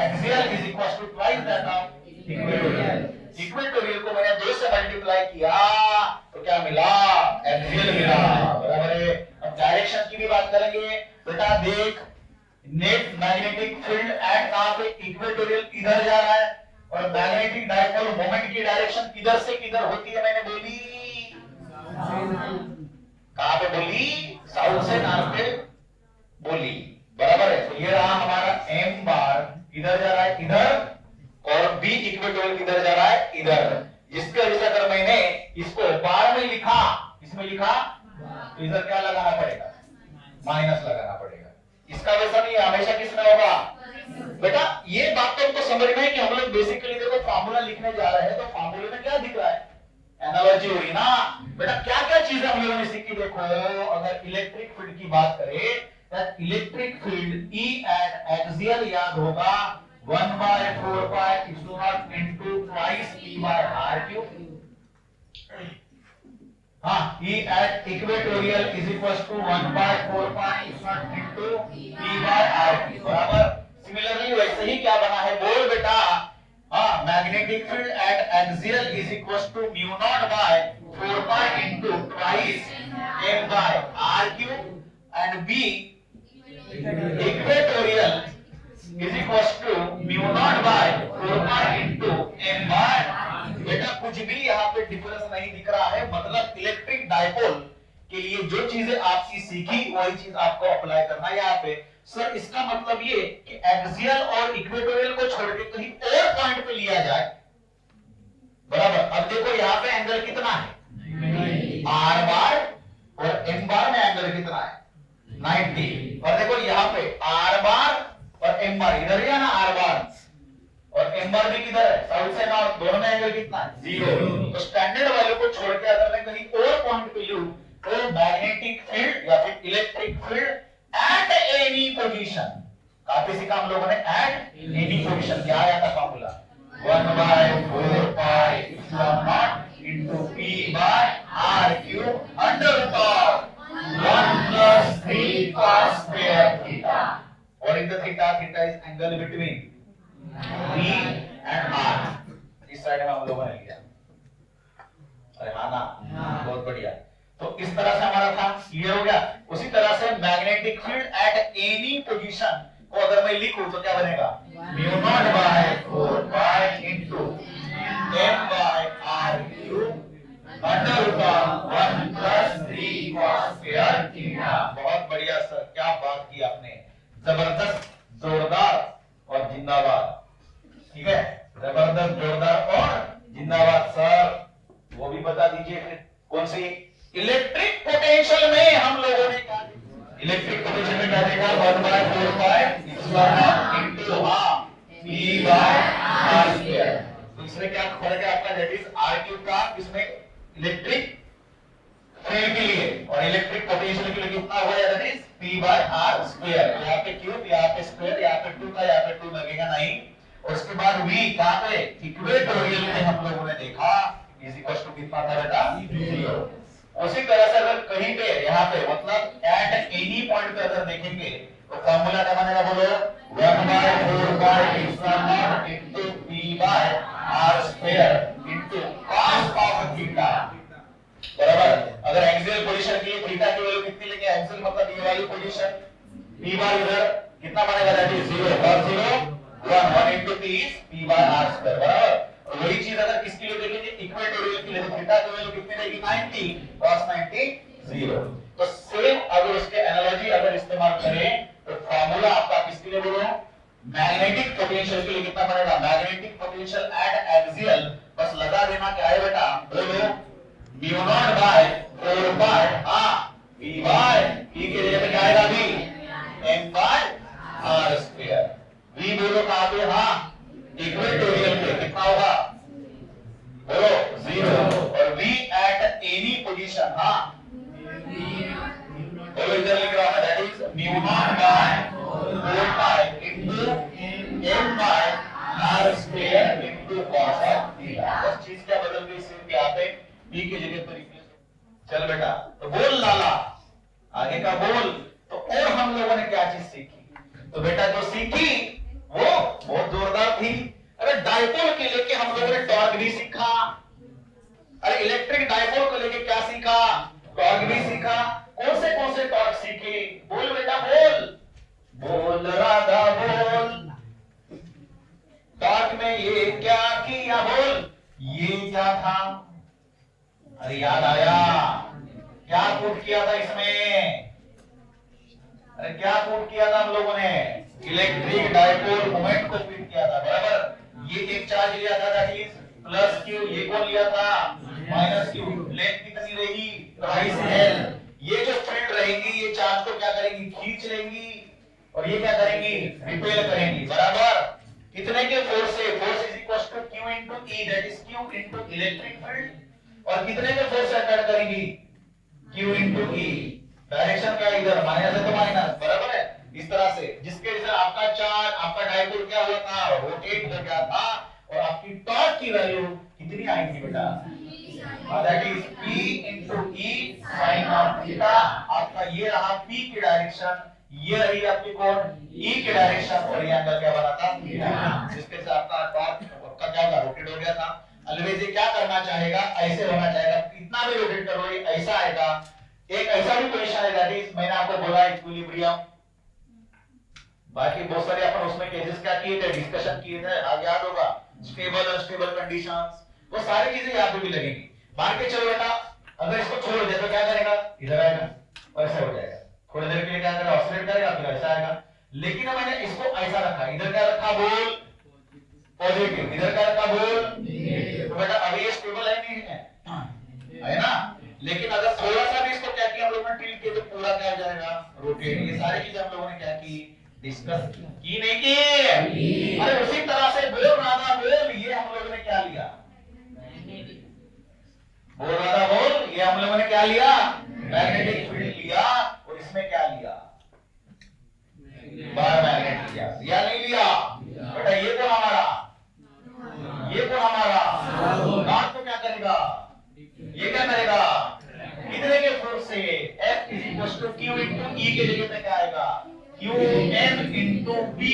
A: axial is equal to twice that of equatorial. Equatorial को मैंने 2 से मल्टीप्लाई किया तो क्या मिला, एक्सियल मिला, बराबर है। अब डायरेक्शन की भी बात करेंगे, बेटा देख, नेट मैग्नेटिक फील्ड एट कहां पे, इक्वेटोरियल इधर जा रहा है, और मैग्नेटिक डायपोल मोमेंट की डायरेक्शन किधर से किधर होती है, मैंने बोली कहां पे बोली, साउथ से नॉर्थ पे बोली, बराबर है। तो ये रहा हमारा एम बार, इधर जा रहा है इधर, और बी इक्वेटोरियल किधर जा रहा है इधर। जिसके वजह से अगर मैंने इसको बार में लिखा, इसमें लिखा, तो इधर क्या लगाना पड़ेगा, माइनस लगाना पड़ेगा। इसका वैसा नहीं है, हमेशा किसमें होगा बेटा। ये बात तो हमको समझ में है कि हम लोग बेसिकली देखो फॉर्मूला लिखने जा रहे हैं, तो फॉर्मूले में क्या दिख रहा है, एनालॉजी हुई ना बेटा। क्या क्या चीजें हम लोगों ने सीखी देखो। अगर इलेक्ट्रिक फील्ड की बात करें, electric field E at axial याद होगा 1/4 pi epsilon into twice P by R cube. हाँ, E at equatorial is equals to 1/4 pi epsilon into P by R cube, बराबर। सिमिलरली वैसे ही क्या बना है बोल बेटा, हाँ, magnetic field at axial is equals to mu not by 4 pi into twice M by R cube and B equatorial is equals to mu not by 4 pi into M by. बेटा कुछ भी यहाँ पे डिफरेंस नहीं दिख रहा है, मतलब इलेक्ट्रिक डायपोल के लिए जो चीजें आपकी सीखी वही चीज आपको अप्लाई करना है यहाँ पे। सर इसका मतलब ये कि एक्सियल और इक्वेटोरियल को छोड़ के कहीं और पॉइंट पे लिया जाए, बराबर। अब देखो यहाँ पे एंगल कितना है, आर बार, और एम बार में एंगल कितना है 90, और देखो यहाँ पे आर बार और एम बार इधर ही है ना, आर बार और एम बार भी किधर है, साउथ से नॉर्थ, दोनों में एंगल कितना है 0। तो स्टैंडर्ड वैल्यू को छोड़ के अगर मैं कहीं और पॉइंट पे लूं, तो मैग्नेटिक फील्ड या फिर electric field at any position, काफी सीखा हम लोगों ने, एट एनी पोजीशन क्या आया था formula, 1/4 pi epsilon naught into P by R cube under root of 1 plus 3 cos square theta। What is the theta? Theta is angle between P and R। इस side में हम लोगों ने लिया, अरे हाँ ना, बहुत बढ़िया। तो इस तरह से हमारा था, क्लियर हो गया। उसी तरह से magnetic field at any position को अगर मैं लिखूं तो क्या बनेगा, mu not by 4 pi into M by R cube under root of 1 plus 3 cos square theta. बहुत बढ़िया सर, क्या बात की आपने, जबरदस्त, जोरदार और जिंदाबाद। ठीक है, जबरदस्त, जोरदार और जिंदाबाद। सर वो भी बता दीजिए फिर, कौन सी, इलेक्ट्रिक पोटेंशियल में हम लोगों ने क्या, इलेक्ट्रिक पोटेंशियल में क्या देखा, 1/4 pi epsilon naught into P by R square. तो इसमें क्या फर्क है आपका, दैट इज R क्यूब का, इसमें इलेक्ट्रिक फील्ड के लिए, और इलेक्ट्रिक पोटेंशियल के लिए कितना हुआ, that is P by R square. यहाँ पे क्यूब, यहाँ पे स्क्वायर, यहाँ पे 2 था, यहाँ पे 2 लगेगा नहीं। और उसके बाद V कहां पे, इक्वेटोरियल में हम लोगों ने देखा इज इक्वल टू कितना था बेटा, 0। उसी तरह से अगर कहीं पे यहाँ पे मतलब एट एनी पॉइंट पे अगर देखेंगे तो फॉर्मूला क्या बनेगा बोलो, 1/4 pi epsilon naught into P by R square into cos of theta, बराबर। अगर एक्सियल पोजीशन के लिए थीटा की वैल्यू कितनी लेंगे, एक्सियल मतलब ये वाली पोजीशन, P बार इधर कितना बनेगा, दैट इज 0 और 0 1 into P is P by R square, बराबर। वही चीज अगर किसके लिए देखेंगे, इक्वेटोरियल के लिए, तो थीटा की वैल्यू कितनी रहेगी, 90 cos 90 0। तो सेम अगर उसके एनालॉजी अगर इस्तेमाल करें तो फॉर्मूला आपका किसके लिए बोलो, मैग्नेटिक पोटेंशियल के लिए कितना बनेगा, मैग्नेटिक पोटेंशियल एट एक्सियल, बस लगा देना क्या है बेटा, बोलो mu not by 4 pi P by P के जगह पे क्या आएगा, V M by R square. V बोलो कहां पे, हाँ इक्वेटोरियल पे कितना होगा, बोलो 0, और V एट एनी पोजीशन, हाँ बोलो इधर लिख रहा हूं, that is mu not by 4 pi into M by R square into cos of theta. बस चीज क्या बदल गई, सिर्फ यहाँ पे V की जगह पर रिप्लेस। चल बेटा, तो बोल लाला, आगे का बोल। तो और हम लोगों ने क्या चीज सीखी, तो बेटा जो सीखी वो बहुत जोरदार थी। अरे डायपोल के लेके हम लोगों ने टॉर्क भी सीखा, अरे इलेक्ट्रिक डायपोल को लेके क्या सीखा, टॉर्क भी सीखा। कौन से टॉर्क सीखे? बोल बेटा बोल, बोल राधा बोल। टॉर्क में ये क्या किया बोल, ये क्या था? अरे याद आया, क्या पुट किया था इसमें? अरे क्या पुट किया था हम लोगों ने? इलेक्ट्रिक डाइपोल मोमेंट को फिट किया था, बराबर। ये एक चार्ज लिया था, दैट इज प्लस क्यू। ये कौन लिया था? Minus Q. लेंथ कितनी रहेगी? Twice L. ये जो फील्ड रहेगी ये चार्ज को क्या करेंगी? खींच लेंगी, और ये क्या करेंगी? रिपेल करेंगी, बराबर। कितने के फोर्स से? Force is equal to Q into E, that is Q into electric field. और कितने के फोर्स से अटैक करेंगी? क्यू इनटू ई। डायरेक्शन क्या? इधर माइनस है तो माइनस, बराबर है। इस तरह से जिसके वजह आपका चार्ज, आपका डाइपोल क्या हुआ था? रोटेट हो गया था। और आपकी टॉर्क की वैल्यू कितनी आई थी बेटा? That is P into E sin of theta. आपका ये रहा P की डायरेक्शन, ये रही आपकी कोण E की डायरेक्शन, और ये एंगल क्या बना था? थीटा। जिसके से आपका टॉर्क का क्या होगा? रोटेट हो गया था। अलवेज ये क्या करना चाहेगा? ऐसे होना चाहेगा। कितना भी रोटेट करो ये ऐसा आएगा। एक ऐसा भी पोजीशन है, दैट इज मैंने आपको बोला इक्विलिब्रियम। बाकी बहुत सारे अपन उसमें केसेस क्या किए थे, डिस्कशन किए थे, आगे याद होगा। स्टेबल अनस्टेबल कंडीशंस, वो सारी चीजें यहाँ पे भी लगेंगी। मान के चलो बेटा, अगर इसको छोड़ दे तो क्या करेगा? इधर आएगा और ऐसा हो जाएगा। थोड़ी देर के लिए क्या करेगा? ऑसिलेट करेगा, फिर ऐसा आएगा। लेकिन मैंने इसको ऐसा रखा, इधर क्या रखा? बोल पॉजिटिव, इधर क्या रखा? बोल नेगेटिव। तो बेटा अभी ये स्टेबल है नहीं है ना? लेकिन अगर थोड़ा सा भी इसको क्या किया हम लोगों ने, टिल्ट किया, तो पूरा क्या हो जाएगा? रोटेट। ये सारी चीजें हम लोगों ने क्या की? डिस्कस की नहीं की? अरे उसी तरह से बोल राधा बोल, ये हम लोगों ने क्या लिया? बोल राधा बोल, ये हम लोगों ने क्या लिया? मैग्नेटिक फील्ड लिया। और इसमें क्या लिया? बार मैग्नेट लिया। या नहीं लिया? बेटा ये कौन हमारा? ये कौन हमारा? नॉट तो क्या करेगा? ये क्या करेगा? कितने के फोर्स से? F is equals to Q into E के जगह पे क्या आएगा? Q M into B।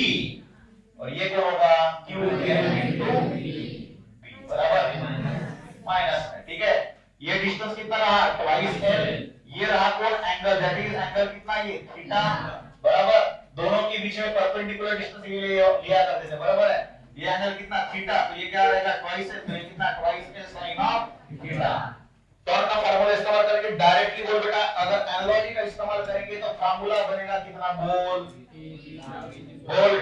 A: और ये क्या होगा? Q M into B, बराबर माइनस है, ठीक है। ये डिस्टेंस कितना रहा? Twice L। ये रहा कौन? एंगल, दैट इज एंगल कितना? ये थीटा, बराबर। दोनों के बीच में परपेंडिकुलर डिस्टेंस ये लिया करते थे, बराबर है। ये एंगल कितना? थीटा। तो ये क्या रहेगा? ट्वाइस है, तो ये कितना? Twice L sin of theta. Torque का फार्मूला इस्तेमाल करके डायरेक्टली बोल बेटा, अगर एनालॉजी का इस्तेमाल करेंगे तो फार्मूला बनेगा कितना? बोल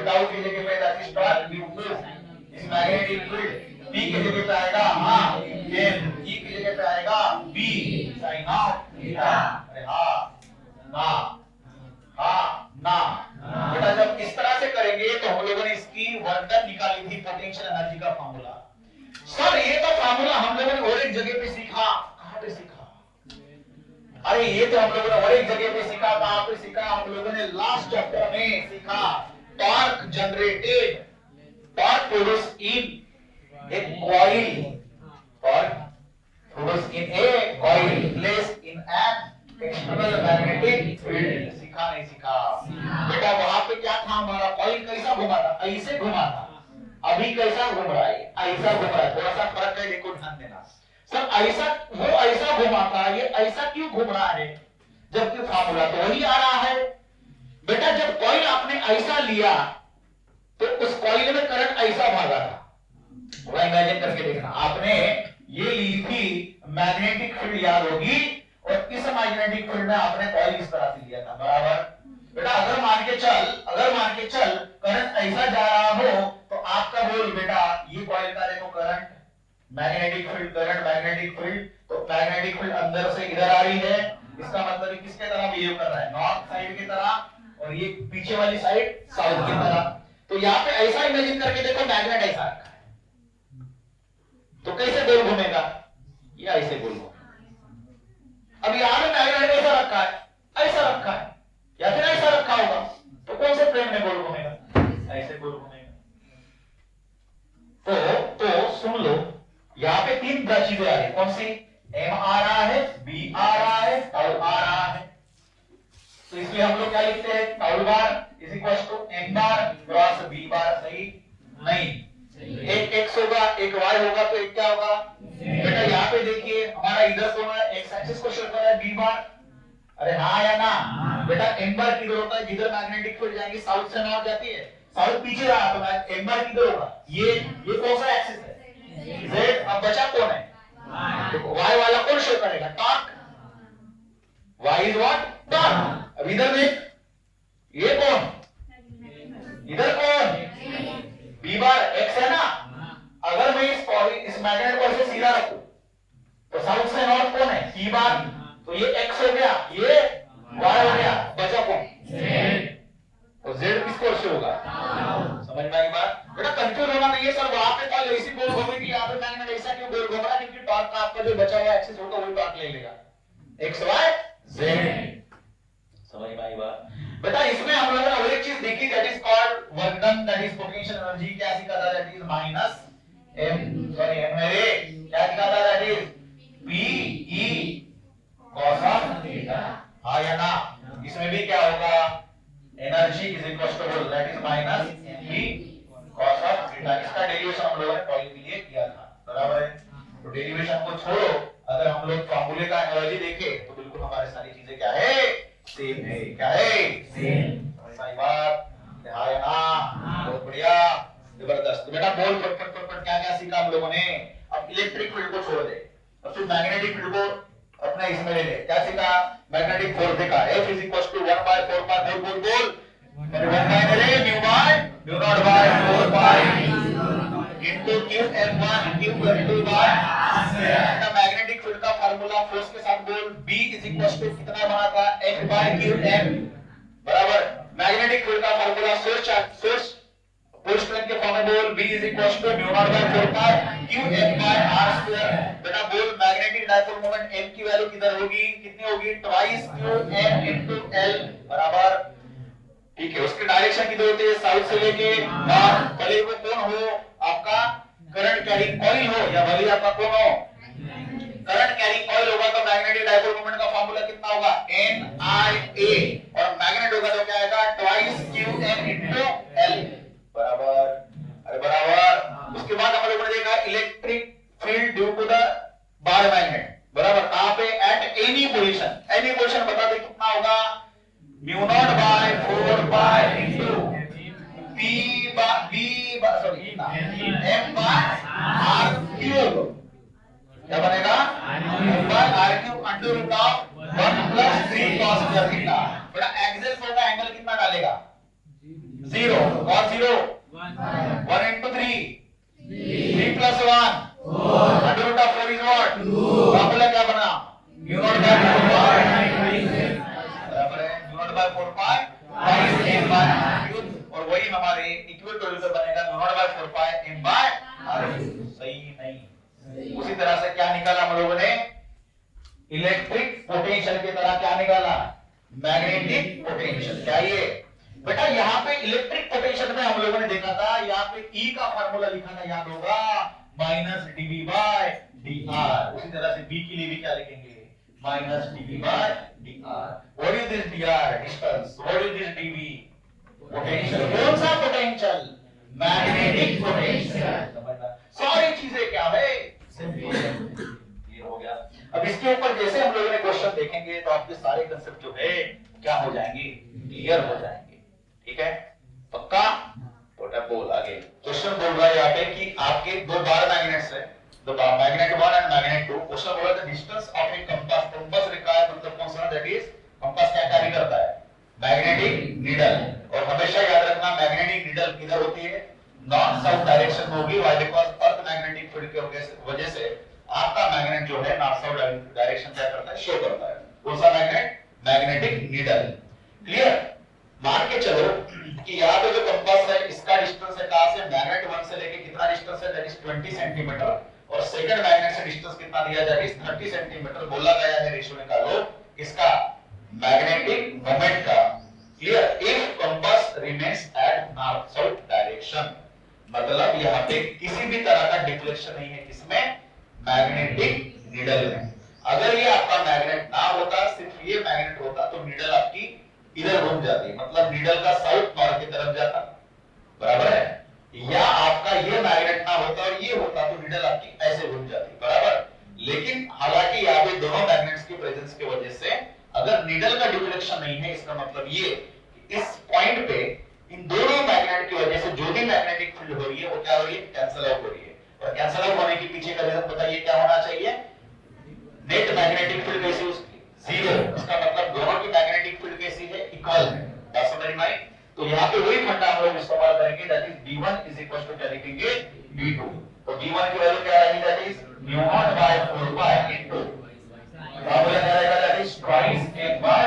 A: टाउ की जगह पे that is torque due to इस मैग्नेटिक फील्ड। P की जगह पे आएगा हां M, E की जगह पे आएगा B sin ऑफ थीटा। अरे ना बेटा, जब इस तरह से करेंगे तो हम लोगों ने इसकी वर्क डन निकाली थी, पोटेंशियल एनर्जी का फार्मूला। सर ये तो फार्मूला हम लोगों ने और एक जगह पे सीखा। कहां पे सीखा? अरे ये तो हम लोगों ने और एक जगह पे सीखा। कहां पे सीखा? हम लोगों ने लास्ट चैप्टर में सीखा। Torque generated, torque produce in A coil, torque produce in A coil place in an external magnetic field. सीखा नहीं सीखा? बेटा वहां पे क्या था हमारा? कॉइल कैसा घुमा था? ऐसे घुमा था। अभी कैसा घूम रहा है? ऐसा घूम रहा है। थोड़ा सा फर्क है, देखो ध्यान देना। सर ऐसा, वो ऐसा घुमा था, ये ऐसा क्यों घूम रहा है? जबकि फार्मूला तो वही आ रहा है। बेटा जब कॉइल आपने ऐसा लिया तो उस कॉइल में करंट ऐसा भागा था। थोड़ा इमेजिन करके देखना। आपने ये ली थी मैग्नेटिक फील्ड, याद होगी, और इस मैग्नेटिक फील्ड में आपने कॉइल इस तरह से लिया था, बराबर। बेटा अगर मान के चल करंट ऐसा जा रहा हो तो आपका बोल बेटा, ये कॉइल का देखो current, magnetic field, current, magnetic field. तो मैग्नेटिक फील्ड अंदर से इधर आ रही है, इसका मतलब किसके तरह बिहेव कर रहा है? नॉर्थ साइड की तरह, और ये पीछे वाली साइड साउथ की तरह। तो यहाँ पे ऐसा इमेजिन करके देखो, मैग्नेट ऐसा रखा है, तो कैसे गोल घूमेगा? ये ऐसे गोल घूमेगा। अब यहाँ पे मैग्नेट ऐसा रखा है, ऐसा रखा है, या फिर ऐसा रखा होगा, तो कौन से प्लेन में गोल घूमेगा? ऐसे गोल घूमेगा। तो सुन लो, यहाँ पे तीन चीजें आ रही, कौन सी? M आ रहा है, B आ रहा है, टाउ आ रहा है। तो इसलिए हम लोग क्या लिखते हैं? Tau bar is equal to M bar cross B bar. सही नहीं? एक x होगा, एक y होगा, तो एक क्या होगा? बेटा यहाँ पे देखिए, हमारा इधर कौन है? x एक्सिस को शो कर रहा है B बार, अरे हाँ या ना? बेटा एम्बर किधर होता है? जिधर मैग्नेटिक फील्ड जाएंगी साउथ से नॉर्थ जाती है, साउथ पीछे रहा तो एम्बर किधर होगा? ये कौन सा एक्सिस है? जेड। अब बचा कौन है? वाई वाला कौन शो करेगा? Torque. Why is what? Torque. अब इधर देख, ये कौन? इधर कौन? बी बार एक्स है ना? अगर मैं इस मैग्नेट को ऐसे सीधा रखूं तो साउथ से नॉर्थ कौन है? पी बार। तो ये एक्स हो गया, ये वाई हो गया, बचा कौन? जेड। तो जेड किसको से होगा? समझ में आई बात? बेटा कंफ्यूज होना नहीं है सर, वहां पे कॉल ऐसी गोल घूमेगी, यहाँ पे मैग्नेट ऐसा क्यों गोल घूम रहा है? क्योंकि टॉर्क का आपका जो बचा हुआ एक्सिस होगा वही टॉर्क ले लेगा, एक्स वाई जेड। समझ में आई बात? बेटा इसमें हम लोगों ने और एक चीज देखी, that is called work done, that is potential energy. क्या सीखा था? That is minus M sorry M ray, क्या सीखा था? That is P E cos of theta. हां या ना? इसमें भी क्या होगा? Energy is equal to that is minus P cos of theta. इसका डेरिवेशन हम लोगों ने कॉइल के लिए किया था, बराबर है? तो डेरिवेशन को छोड़ो, अगर हम लोग फार्मूले का एनर्जी देखें तो बिल्कुल हमारी सारी चीजें क्या है? सेम है। क्या है? सेम। सही बात। हां या ना? बहुत बढ़िया, जबरदस्त। बेटा बोल फट क्या क्या सीखा हम लोगों ने? अब इलेक्ट्रिक फील्ड को छोड़ दे, अब सिर्फ मैग्नेटिक फील्ड को अपने इसमें ले ले। क्या सीखा? मैग्नेटिक फोर्स देखा, F = 1/4 पाई बोल 1 by mu by mu not by 4 pi into Qm1 Qm2 by r square. Magnetic field का फार्मूला फोर्स के साथ बोल, B = कितना बना था? F/Qm बराबर। मैग्नेटिक फील्ड का फार्मूला सोर्स स्ट्रेंथ के फॉर्म में बोल, B = mu naught by 4 pi Qm by r square. बेटा बोल मैग्नेटिक डायपोल मोमेंट m की वैल्यू किधर होगी? कितनी होगी? ट्वाइस Qm इनटू L बराबर। ठीक है, उसकी डायरेक्शन किधर होती है? साउथ से लेके नॉर्थ। भले वो कौन हो? आपका करंट कैरिंग कॉइल हो, या भले आपका कौन हो? करंट कैरिंग कॉइल होगा तो मैग्नेटिक डायपोल मोमेंट का फार्मूला कितना होगा? NIA। और मैग्नेट होगा तो क्या आएगा? ट्वाइस Qm इनटू L बराबर। अरे बराबर। उसके बाद हम लोगों ने देखा electric field due to the bar magnet, बराबर। कहां पे? At any position. Any position बता दे कितना होगा? Mu not by 4 pi into m by r cube. क्या बनेगा? m by r cube under root of 1 + 3 cos theta. बेटा एक्सिस होगा, एंगल कितना डालेगा? 0। cos 0 1 into 3 3 + 1 4 under root of 4 is what? Formula क्या बना? म्यू नॉट बाय 4 पाई बराबर है mu not by 4 pi times m by r cube. और वही हमारे इक्वेटोरियल पे बनेगा mu not by 4 pi m by r cube. सही नहीं? उसी तरह से क्या निकाला हम लोगों ने? इलेक्ट्रिक पोटेंशियल की तरह क्या निकाला? Magnetic potential. क्या ये? बेटा यहाँ पे इलेक्ट्रिक पोटेंशियल में हम लोगों ने देखा था, यहाँ पे E का फार्मूला लिखा था, याद होगा? -dV/dr। उसी तरह से B के लिए भी क्या लिखेंगे? -dV/dr। What is this dr? Distance. What is this dV? Potential. कौन सा पोटेंशियल? Magnetic potential. समझना? सारी चीजें क्या है? सिंपल। ये हो गया। अब इसके ऊपर जैसे हम लोगों ने क्वेश्चन देखेंगे तो आपके सारे कांसेप्ट जो है क्या हो जाएंगे? क्लियर हो जाएंगे। ठीक है, पक्का? तो टैप बोल आगे। क्वेश्चन बोल रहा है यहाँ पे कि आपके दो बार मैग्नेट्स है, दो bar magnet 1 and magnet 2। Question बोला the distance of a compass. Compass require मतलब कौन सा? दैट इज कंपास क्या कार्य करता है? Magnetic needle. और हमेशा याद रखना मैग्नेटिक नीडल किधर होती है? नॉर्थ साउथ डायरेक्शन में होगी। Why? Because earth magnetic field की वजह से आपका मैग्नेट जो है नॉर्थ साउथ डायरेक्शन क्या करता है? शो करता है। कौन सा मैग्नेट? Magnetic needle. क्लियर? मान के चलो कि यहाँ पे जो कंपास है इसका डिस्टेंस है कहां से? मैग्नेट 1 से लेके कितना डिस्टेंस है? That is 20 centimetre. और सेकंड मैग्नेट से डिस्टेंस कितना दिया जाए? 30 सेंटीमीटर बोला गया है। रेशियो निकालो इसका मैग्नेटिक मोमेंट का। Clear? If compass remains at north south direction, मतलब यहाँ पे किसी भी तरह का डिफ्लेक्शन नहीं है। किसमें? मैग्नेटिक नीडल में। अगर ये आपका मैग्नेट ना होता, सिर्फ ये मैग्नेट होता, तो नीडल आपकी इधर घूम जाती, मतलब नीडल का साउथ नॉर्थ की तरफ जाता, बराबर है? या आपका ये मैग्नेट ना होता और ये होता तो नीडल आपकी ऐसे घूम जाती, बराबर? लेकिन हालांकि यहाँ पे दोनों मैग्नेट्स की प्रेजेंस की वजह से अगर नीडल क्वेश्चन नहीं है। इसका मतलब ये इस पॉइंट पे इन दोनों मैग्नेट की वजह से जो भी मैग्नेटिक फील्ड हो रही है वो क्या हो रही है, कैंसिल आउट हो रही है। और कैंसिल आउट होने के पीछे का रीजन बताइए क्या होना चाहिए, नेट मैग्नेटिक फील्ड कैसी उसकी जीरो। इसका मतलब दोनों की मैग्नेटिक फील्ड कैसी है, इक्वल है। बात समझ में आई? तो यहाँ पे वही फंडा हम लोग इस्तेमाल करेंगे, that is d1 is equal to क्या लिखेंगे, d2। तो d1 की वैल्यू क्या रहेगी, that is mu not by 4 pi into क्या बोला जाएगा, that is twice 1 by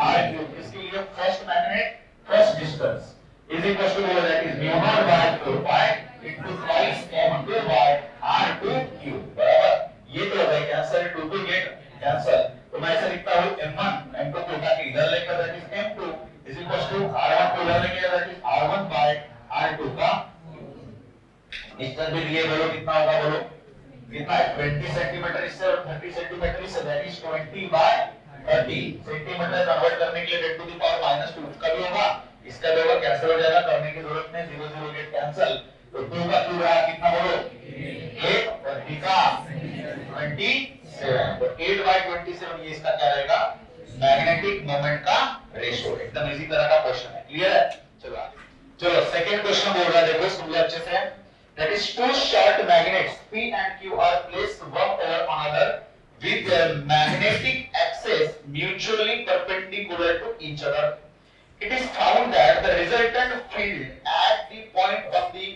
A: r cube. इसके लिए first magnet first distance is equal to that is mu not by 4 pi into twice m2 by r2 cube, बराबर। ये तो हो गया कैंसिल, 2 टू गेट कैंसिल। तो मैं ऐसे लिखता हूं m1 m2 को उठा के इधर लेकर that is m2 is equal to r1 को इधर लेके that is r1 bye r2 का डिस्टेंस भी दिए, बोलो कितना होगा, बोलो कितना है, 20 सेंटीमीटर इससे और 30 सेंटीमीटर इससे, that is 20 by 30 centimetre convert करने के लिए 10 टू द पावर -2 इसका भी होगा, इसका भी होगा, कैंसिल हो जाएगा, करने की जरूरत नहीं, 0 0 गेट कैंसिल। तो 2 का क्यूब रहा कितना, बोलो 8 और 3 का 27। तो 8 बाय 27 ये इसका क्या रहेगा, मैग्नेटिक मोमेंट का रेशियो। एकदम इजी तरह का क्वेश्चन है, क्लियर है? चलो सेकंड क्वेश्चन बोल रहा है, देखो सुन लो अच्छे से। That is two short magnets P and Q are placed one over another with their magnetic axes mutually perpendicular to each other. It is found that the resultant field at the point of the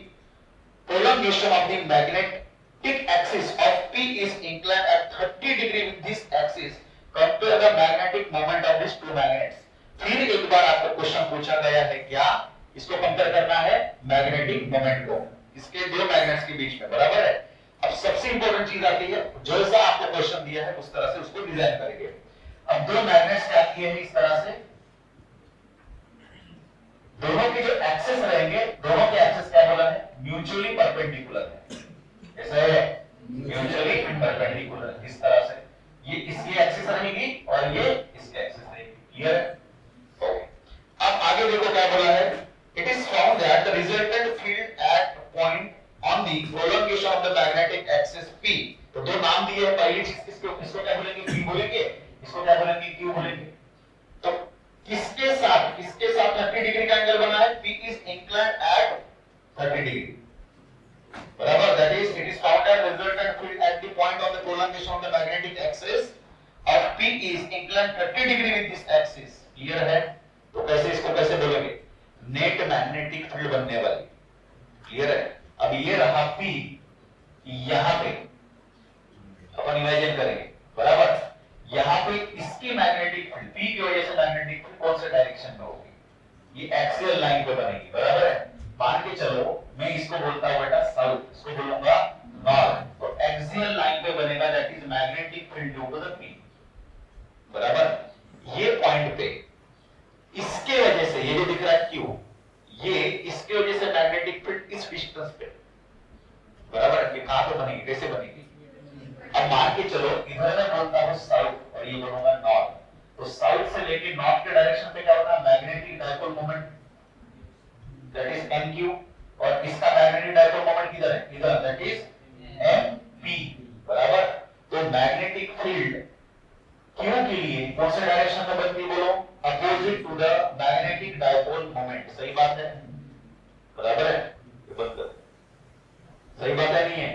A: prolongation of the magnetic axis of P is inclined at 30 degree with this axis. Compare the magnetic moment of these two magnets. फिर एक बार आपको question पूछा गया है क्या, इसको compare करना है मैग्नेटिक मोमेंट को इसके दो मैग्नेट्स के बीच में, बराबर है। अब सबसे इंपॉर्टेंट चीज आती है, जैसा आपको क्वेश्चन दिया है उस तरह से उसको डिजाइन करेंगे। अब दो मैग्नेट्स क्या किए हैं इस तरह से, दोनों के जो एक्सेस रहेंगे, दोनों के एक्सेस क्या बोला है, म्यूचुअली परपेंडिकुलर है। ऐसा है, म्यूचुअली परपेंडिकुलर, इस तरह से ये इसकी एक्सेस रहेगी और ये इसकी एक्सेस रहेगी, क्लियर है? अब आगे देखो क्या बोला है, it is found that the resultant field at point on the prolongation of the magnetic axis P। तो दो नाम दिए हैं, पहली चीज इसको क्या बोलेंगे, P बोलेंगे, इसको क्या बोलेंगे, Q बोलेंगे। तो किसके साथ 30 डिग्री का एंगल बना है, P is inclined at 30 degree, बराबर। That is it is found that resultant field at the point of the prolongation of the magnetic axis of P is inclined 30 degree with this axis, clear है? तो कैसे, इसको कैसे बोलेंगे, net magnetic field बनने वाली, clear है? अब ये रहा P, यहां पे अपन इमेजिन करेंगे, बराबर। यहां पे इसकी मैग्नेटिक फील्ड P की वजह से मैग्नेटिक फील्ड कौन से डायरेक्शन में होगी, ये एक्सियल लाइन पे बनेगी, बराबर है। मान के चलो मैं इसको बोलता हूं बेटा साउथ, इसको बोलूंगा नॉर्थ, तो एक्सियल लाइन पे बनेगा, that is magnetic field due to the P, बराबर। ये पॉइंट पे इसके वजह से ये जो दिख रहा है Q, ये इसके वजह से मैग्नेटिक फील्ड इस डिस्टेंस पे, बराबर है। कहां पे बनेगी, कैसे बनेगी? अब मान के चलो इधर मैं बोलता हूं साउथ और ये बोलूंगा नॉर्थ, तो साउथ से लेके नॉर्थ के डायरेक्शन पे क्या होता है, magnetic dipole moment, that is MQ, और इसका मैग्नेटिक डायपोल मोमेंट किधर है, इधर, दैट इज MP, बराबर। तो मैग्नेटिक फील्ड Q के लिए कौन से डायरेक्शन में बनती है, बोलो opposite to the magnetic dipole moment, सही बात है, बराबर है? ये बंद कर, सही बात है, नहीं है,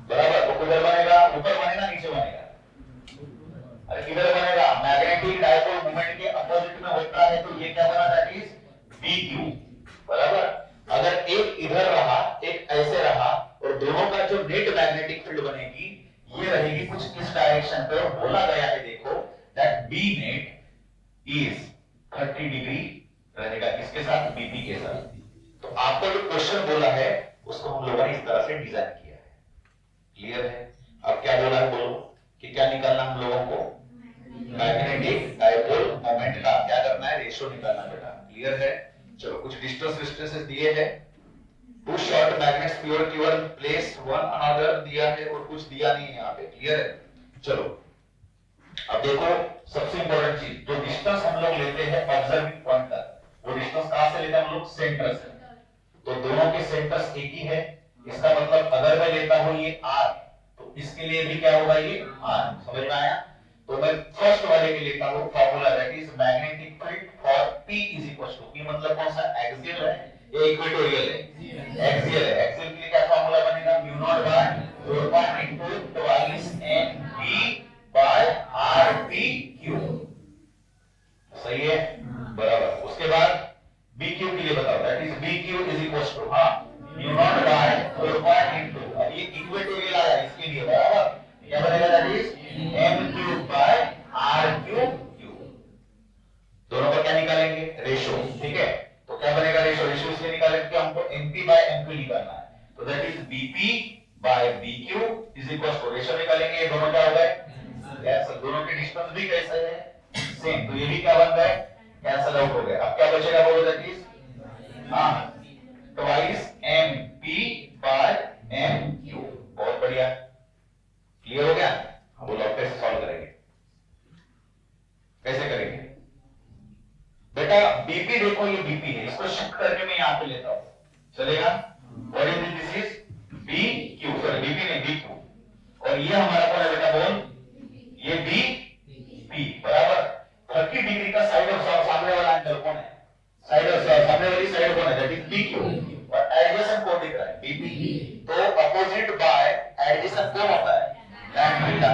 A: बराबर। तो किधर बनेगा, ऊपर बनेगा नीचे बनेगा, अरे किधर बनेगा, मैग्नेटिक डायपोल मोमेंट के अपोजिट में होता है, तो ये क्या बना, दैट इज BQ, बराबर। अगर एक इधर रहा एक ऐसे रहा और दोनों का जो नेट मैग्नेटिक फील्ड बनेगी ये रहेगी कुछ इस डायरेक्शन पे, और बोला गया है देखो that B net is 30 degree रहेगा, किसके साथ, BP के साथ। तो आपको जो क्वेश्चन बोला है उसको हम लोगों ने इस तरह से डिजाइन किया है, क्लियर है? अब क्या बोला है, बोलो कि क्या निकालना हम लोगों को, मैग्नेटिक डायपोल मोमेंट का क्या करना है, रेशियो निकालना बेटा, क्लियर है? चलो कुछ डिस्टेंसेस दिए हैं, two short magnets pure cure place one another दिया है और कुछ दिया नहीं है यहाँ पे, क्लियर है? चलो अब देखो सबसे इंपॉर्टेंट चीज, जो डिस्टेंस हम लोग लेते हैं ऑब्जर्विंग पॉइंट तक, वो डिस्टेंस कहां से लेते हैं हम लोग, सेंटर से। तो दोनों के सेंटर्स एक ही है, इसका मतलब अगर मैं लेता हूं ये R, तो इसके लिए भी क्या होगा, ये R, समझ में आया? तो मैं फर्स्ट वाले के लेता हूं formula, that is magnetic field for P is equal to, P मतलब कौन सा, एक्सियल है या इक्वेटोरियल है, एक्सियल है। एक्सियल के लिए क्या फार्मूला बनेगा, mu not by 4 pi into twice NP by RPQ, सही है, बराबर। उसके बाद BQ के लिए बताओ, that is BQ is equal to, हां, mu not by 4 pi into, अब ये इक्वेटोरियल आया इसके लिए, बराबर, क्या बनेगा, that is MQ by RQ। दोनों का क्या निकालेंगे, रेशो, ठीक है। तो क्या बनेगा रेशो, रेशो इसलिए निकालेंगे कि हमको MP बाय MQ निकालना है, तो that is BP by BQ is equal to, ratio निकालेंगे, ये दोनों क्या हो गए, कैंसिल, दोनों के डिस्टेंस भी कैसे है, सेम, तो ये भी क्या बन गए, कैंसिल आउट हो गए। अब क्या बचेगा, बोलो, दैट इज हां ट्वाइस MP बाय MQ, बहुत बढ़िया, क्लियर हो गया। अब बोलो अब कैसे सॉल्व करेंगे, कैसे करेंगे बेटा, बीपी देखो, ये बीपी है, इसको शिफ्ट करके मैं यहां पे लेता हूं, चलेगा, what is this is BQ, sorry BP नहीं BQ, और ये हमारा कौन है बेटा, बोल, ये BP, बराबर। 30 डिग्री का साइड ऑफ सामने वाला एंगल कौन है, साइड ऑफ सामने वाली साइड कौन है, दैट इज BQ, और एडजेसेंट कौन दिख रहा है, BP, तो अपोजिट बाय एडजेसेंट कौन होता है, tan थीटा,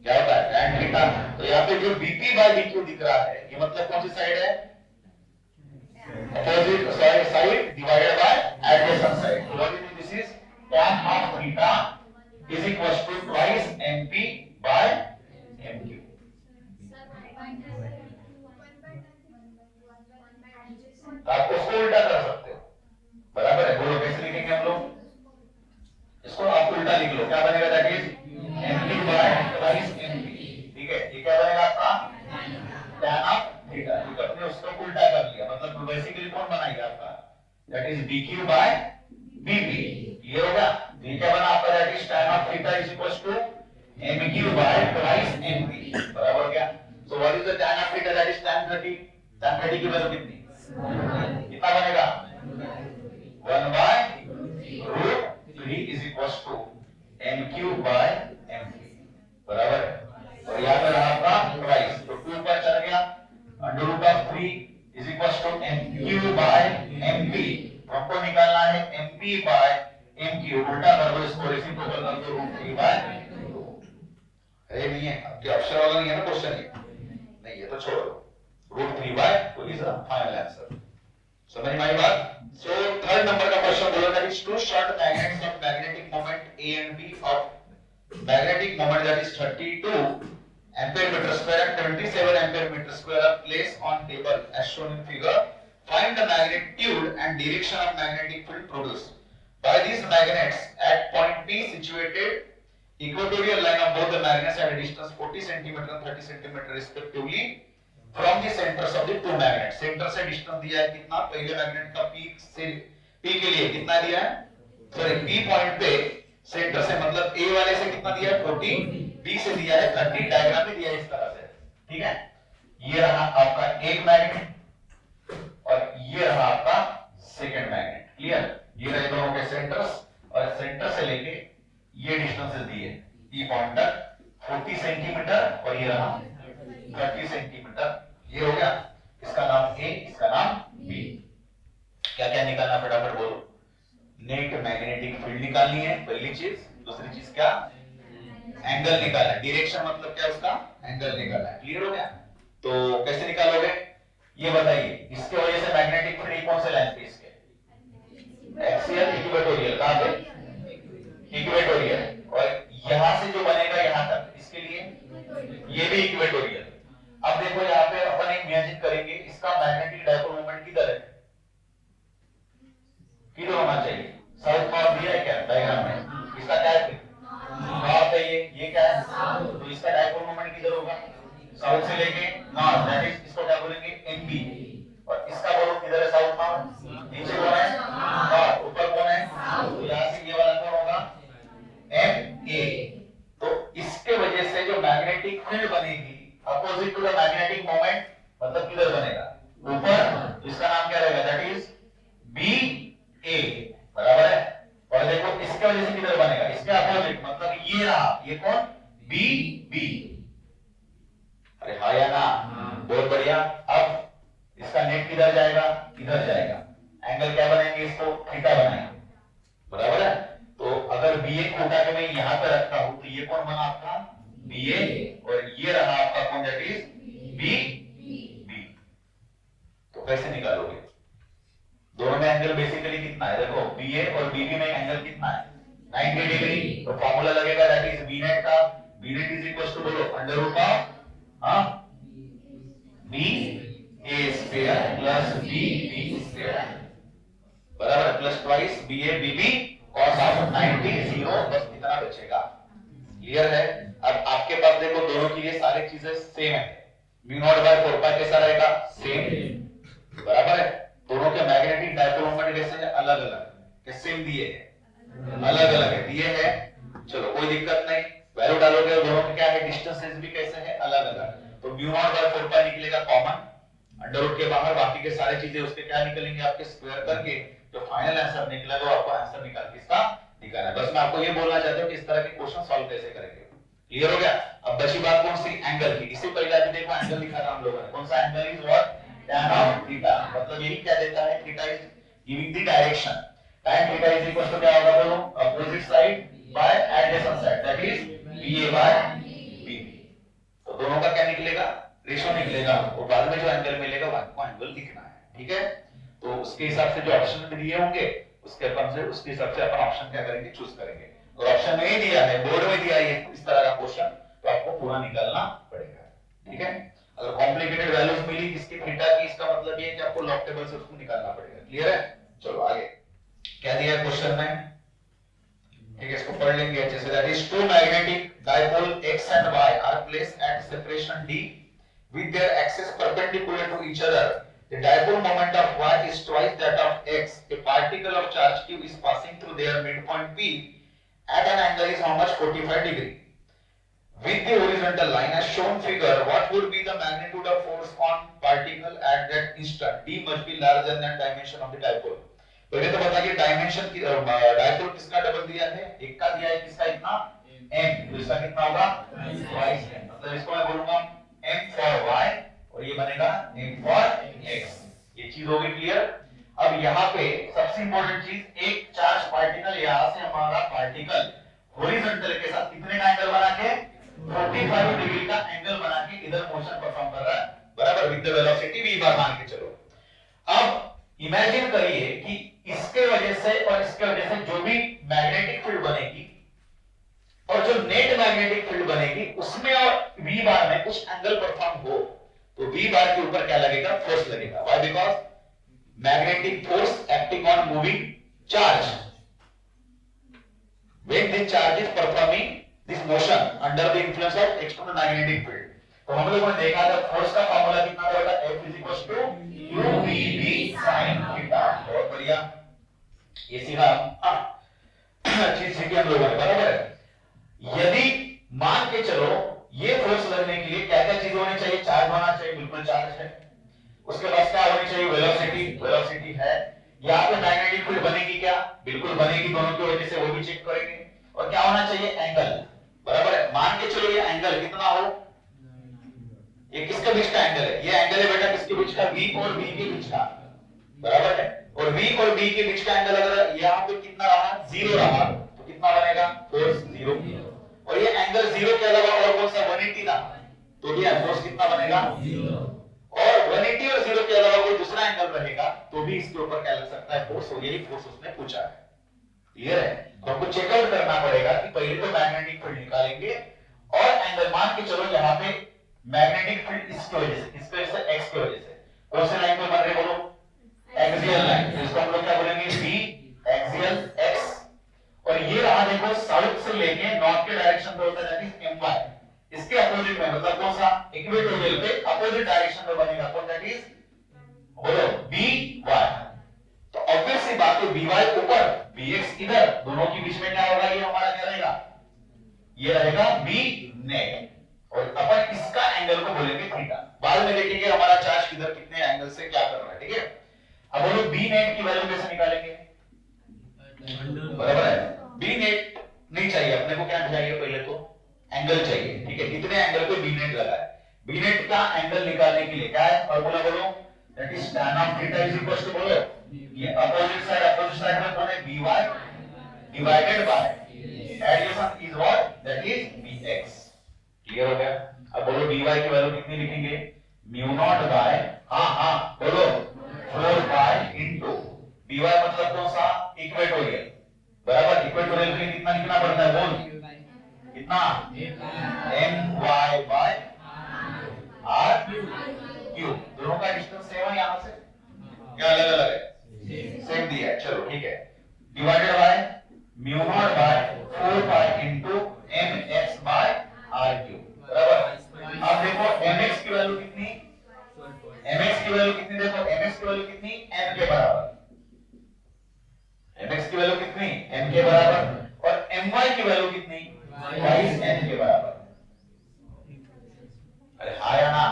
A: क्या होता है, tan थीटा। तो यहाँ पे जो BP बाय BQ दिख रहा है, ये मतलब कौन सी साइड है, opposite side divided by adjacent side, तो what is this is tan of theta is equal to twice MP by MQ। आप उसको उल्टा कर सकते हो, बराबर है, बोलो कैसे लिखेंगे हम लोग, इसको आप उल्टा लिख लो, क्या बनेगा, that is MP bye twice MP, ठीक है। ये क्या बनेगा आपका, tan ऑफ थीटा, ठीक है, आपने उसको उल्टा कर लिया, मतलब बेसिकली कौन बनाएगा आपका, that is BQ by BP, clear होगा। ये क्या बना आपका, that is tan of theta is equal to MQ by twice MP, बराबर क्या। So what is the tan of theta, that is tan 30, tan 30 की वैल्यू कितनी, कितना बनेगा, 1 by √3 is equal to MQ by MP, बराबर है। और यहाँ पे रहा आपका ट्वाइस, तो 2 पर चला गया, √3 is equal to MQ by MP, हमको निकालना है MP बाय MQ, उल्टा कर दो इसको, रेसिप्रोकल कर दो √3 बाय 2, अरे नहीं है, अब क्या ऑप्शन वाला नहीं है ना क्वेश्चन, नहीं ये तो छोड़ो, √3 by 2 is the final answer, समझ में आई बात। So third number का क्वेश्चन बोला, that is two short magnets of magnetic moment A and B of magnetic moment that is 32 ampere meter square and 27 ampere meter square are placed on table as shown in figure. Find the magnitude and direction of magnetic field produced by these magnets at point P situated equatorial line of both the magnets at a distance 40 cm and 30 cm respectively from the centers of the two magnets। Centre से distance दिया है कितना, पहले magnet का P के लिए कितना दिया है, सॉरी P पॉइंट पे सेंटर से मतलब A वाले से कितना दिया है 40, B से दिया है 30, डायग्राम में दिया है इस तरह से, ठीक है। ये रहा आपका एक मैग्नेट और ये रहा आपका सेकंड मैग्नेट, क्लियर। ये रहे दोनों के सेंटर्स, और सेंटर से लेके ये डिस्टेंसेस दिए P पॉइंट तक 40 सेंटीमीटर और ये रहा 30 सेंटीमीटर, ये हो गया, इसका नाम A, इसका नाम B। क्या क्या निकालना, फटाफट बोलो, नेट मैग्नेटिक फील्ड निकालनी है पहली चीज, दूसरी चीज क्या, एंगल निकालना, डायरेक्शन मतलब क्या, उसका एंगल निकालना है, क्लियर हो गया। तो कैसे निकालोगे ये बताइए, इसके वजह से मैग्नेटिक फील्ड कौन से लाइन पे, इसके एक्सियल इक्वेटोरियल, कहां पे इक्वेटोरियल, और यहां से जो बनेगा यहां तक, इसके लिए ये भी इक्वेटोरियल। अब देखो यहाँ पे अपन एक इमेजिन करेंगे, इसका मैग्नेटिक डाइपोल मोमेंट किधर है, किधर होना चाहिए, साउथ नॉर्थ दिया है क्या डायग्राम में, इसका क्या है, नॉर्थ है, ये क्या है, तो इसका डाइपोल मोमेंट किधर होगा, साउथ से लेके नॉर्थ, दैट इज इसको क्या बोलेंगे NB, और इसका बोलो किधर है, साउथ नॉर्थ, नीचे कौन है नॉर्थ, ऊपर कौन है, तो यहाँ से ये वाला कौन होगा MA। तो इसके वजह से जो मैग्नेटिक फील्ड बनेगी opposite to the magnetic moment, मतलब किधर बनेगा, ऊपर, इसका नाम क्या रहेगा, दैट इज BA, बराबर है। और देखो इसके वजह से किधर बनेगा, इसके अपोजिट, मतलब ये रहा, ये कौन B किधर जाएगा, इधर जाएगा, एंगल क्या बनाएंगे, इसको थीटा बनाएंगे, बराबर है। तो अगर BA को उठा के मैं यहां पे रखता हूं तो ये कौन बना आपका BA, और ये रहा आपका कौन, दैट इज B। तो कैसे निकालोगे, दोनों में एंगल बेसिकली कितना है, देखो BA और BB में एंगल कितना है 90 डिग्री। तो फॉर्मूला लगेगा दैट इज B नेट का, B net is equal to बोलो under root of BA square plus BB square, बराबर है, plus twice BA BB cos of 90 0, बस इतना बचेगा। क्लियर है। अब आपके पास देखो दोनों की ये सारी चीजें सेम है, म्यू नॉट बाय 4 पाई कैसा रहेगा, सेम, बराबर है। दोनों के मैग्नेटिक डायपोल मोमेंट कैसे है, अलग अलग, क्या सेम दिए हैं, अलग अलग है, दिए हैं, चलो कोई दिक्कत नहीं, वैल्यू डालोगे दोनों के क्या है, डिस्टेंसेस भी कैसे है, अलग अलग। तो म्यू नॉट बाय 4 पाई निकलेगा कॉमन, अंडर रूट के बाहर बाकी के सारे चीजें उसके क्या निकलेंगे आपके स्क्वायर करके, जो फाइनल आंसर निकला वो आपको आंसर निकाल के इसका निकालना है। बस मैं आपको ये बोलना चाहता हूं कि इस तरह के क्वेश्चन सॉल्व कैसे करेंगे। क्लियर हो गया। अब बची बात कौन सी, एंगल की। इससे पहले अभी देखो एंगल लिखा था हम लोगों ने, कौन सा angle is what, tan of theta, मतलब यही क्या देता है, theta is giving the direction, tan theta is equal to क्या होगा बोलो, opposite side by adjacent side, that is BA by BB। तो दोनों का क्या निकलेगा, रेशो निकलेगा, और बाद में जो एंगल मिलेगा वो एंगल लिखना है, ठीक है। तो उसके हिसाब से जो ऑप्शन दिए होंगे उसके हिसाब से अपन ऑप्शन क्या करेंगे, चूज करेंगे। और ऑप्शन में दिया है, बोर्ड में दिया है इस तरह का क्वेश्चन, तो आपको पूरा निकालना पड़ेगा, ठीक है। अगर कॉम्प्लिकेटेड वैल्यूज मिली इसकी थीटा की, इसका मतलब ये है कि आपको लॉग टेबल से उसको निकालना पड़ेगा। क्लियर है। चलो आगे क्या दिया है क्वेश्चन में, ठीक है, इसको पढ़ लेंगे अच्छे से। That is two magnetic dipole x and y are placed at separation D with their axes perpendicular to each other. The dipole moment of y is twice that of x. A particle of charge q is passing through their midpoint P at an angle is how much, 45 degree. With the horizontal line as shown figure, what would be the magnitude of force on particle at that instant? D must be larger than dimension of the dipole. पहले तो बताइए dimension की, dipole किसका double दिया है, एक का दिया है, किसका इतना m, तो इसका कितना होगा twice m, मतलब इसको मैं बोलूंगा m for y और ये बनेगा m for x। ये चीज होगी क्लियर। अब यहाँ पे सबसे इंपॉर्टेंट चीज, एक चार्ज पार्टिकल, यहाँ से हमारा पार्टिकल हॉरिजॉन्टल के साथ कितने का एंगल बना के, 45 डिग्री का एंगल बना के इधर मोशन परफॉर्म कर रहा है, बराबर, विद द वेलोसिटी v बार मान के चलो। अब इमेजिन करिए कि इसके वजह से और इसके वजह से जो भी मैग्नेटिक फील्ड बनेगी और जो नेट मैग्नेटिक फील्ड बनेगी उसमें और v बार में कुछ एंगल परफॉर्म हो, तो v बार के ऊपर क्या लगेगा, फोर्स लगेगा। Why, because magnetic force acting on moving charge, when this charge is performing this motion under the influence of external magnetic field। तो हम लोगों ने देखा था फोर्स का फार्मूला कितना होगा, F = UVB sin थीटा। बहुत बढ़िया, ये सीखा चीज सीखी हम लोगों ने, बराबर है। यदि मान के चलो ये फोर्स लगने के लिए क्या क्या चीज होनी चाहिए, चार्ज होना चाहिए, बिल्कुल चार्ज है, उसके बाद क्या होनी चाहिए, वेलोसिटी, वेलोसिटी है, यहाँ पे मैग्नेटिक फील्ड बनेगी क्या, बिल्कुल बनेगी, दोनों की वजह से वो भी चेक करेंगे, और क्या होना चाहिए, एंगल, बराबर है। मान के चलो ये एंगल कितना हो, ये किसके बीच का एंगल है, ये एंगल है बेटा किसके बीच का, V और B के बीच का, बराबर है। और V और B के बीच का एंगल अगर यहाँ पे कितना रहा, 0 रहा, तो कितना बनेगा, फोर्स 0। और ये एंगल 0 के अलावा और कौन सा, 180 था, तो भी फोर्स कितना बनेगा 0। और 180 और 0 के अलावा कोई दूसरा एंगल रहेगा तो भी इसके ऊपर क्या लग सकता है, फोर्स, और यही फोर्स उसने पूछा है। क्लियर है। तो हमको चेकआउट करना पड़ेगा कि पहले तो मैग्नेटिक फील्ड निकालेंगे और एंगल, मान के चलो यहाँ पे मैग्नेटिक फील्ड इसकी वजह से, इसकी वजह से, x की वजह से कौन से लाइन पे बन रहे बोलो, एक्सियल लाइन, तो इसको हम लोग क्या बोलेंगे, v एक्सियल x। और ये रहा देखो साउथ से लेके नॉर्थ के डायरेक्शन पे होता है, दैट इज my, इसके अपोजिट में, मतलब कौन सा, इक्वेटोरियल पे अपोजिट डायरेक्शन में बनेगा कौन, दैट इज बोलो by। तो ऑब्वियस सी बात है by ऊपर bx इधर, दोनों के बीच में क्या होगा, ये हमारा क्या रहेगा, ये रहेगा b नेट, और अपन इसका एंगल को बोलेंगे थीटा। बाद में देखेंगे हमारा चार्ज किधर कितने एंगल से क्या कर रहा है, ठीक है। अब बोलो b नेट की वैल्यू कैसे निकालेंगे, बराबर है, b नेट नहीं चाहिए अपने को, क्या चाहिए, पहले तो एंगल चाहिए, ठीक है। कितने एंगल पे b नेट लगा है, b नेट का एंगल निकालने के लिए क्या है फॉर्मूला बोलो, that is tan of theta is equal to, बोलो ये अपोजिट साइड में कौन है, by divided by addition is what, that is bx। Clear हो गया। अब बोलो by की वैल्यू कितनी लिखेंगे, म्यू नॉट बाय, हां बोलो 4 पाई इनटू by मतलब कौन सा, इक्वेटोरियल, बराबर। इक्वेटोरियल के लिए कितना लिखना पड़ता है, बोल कितना, my बाय r क्यूब। दोनों का डिस्टेंस सेम है, यहां से क्या अलग अलग है, सेम दिया है, चलो ठीक है। Divided by mu not by 4 pi into mx by r cube, बराबर। अब देखो mx की वैल्यू कितनी, mx की वैल्यू कितनी, देखो mx की वैल्यू कितनी, n के बराबर, mx की वैल्यू कितनी, n के बराबर, और my की वैल्यू कितनी, y n के बराबर। अरे हाँ या ना,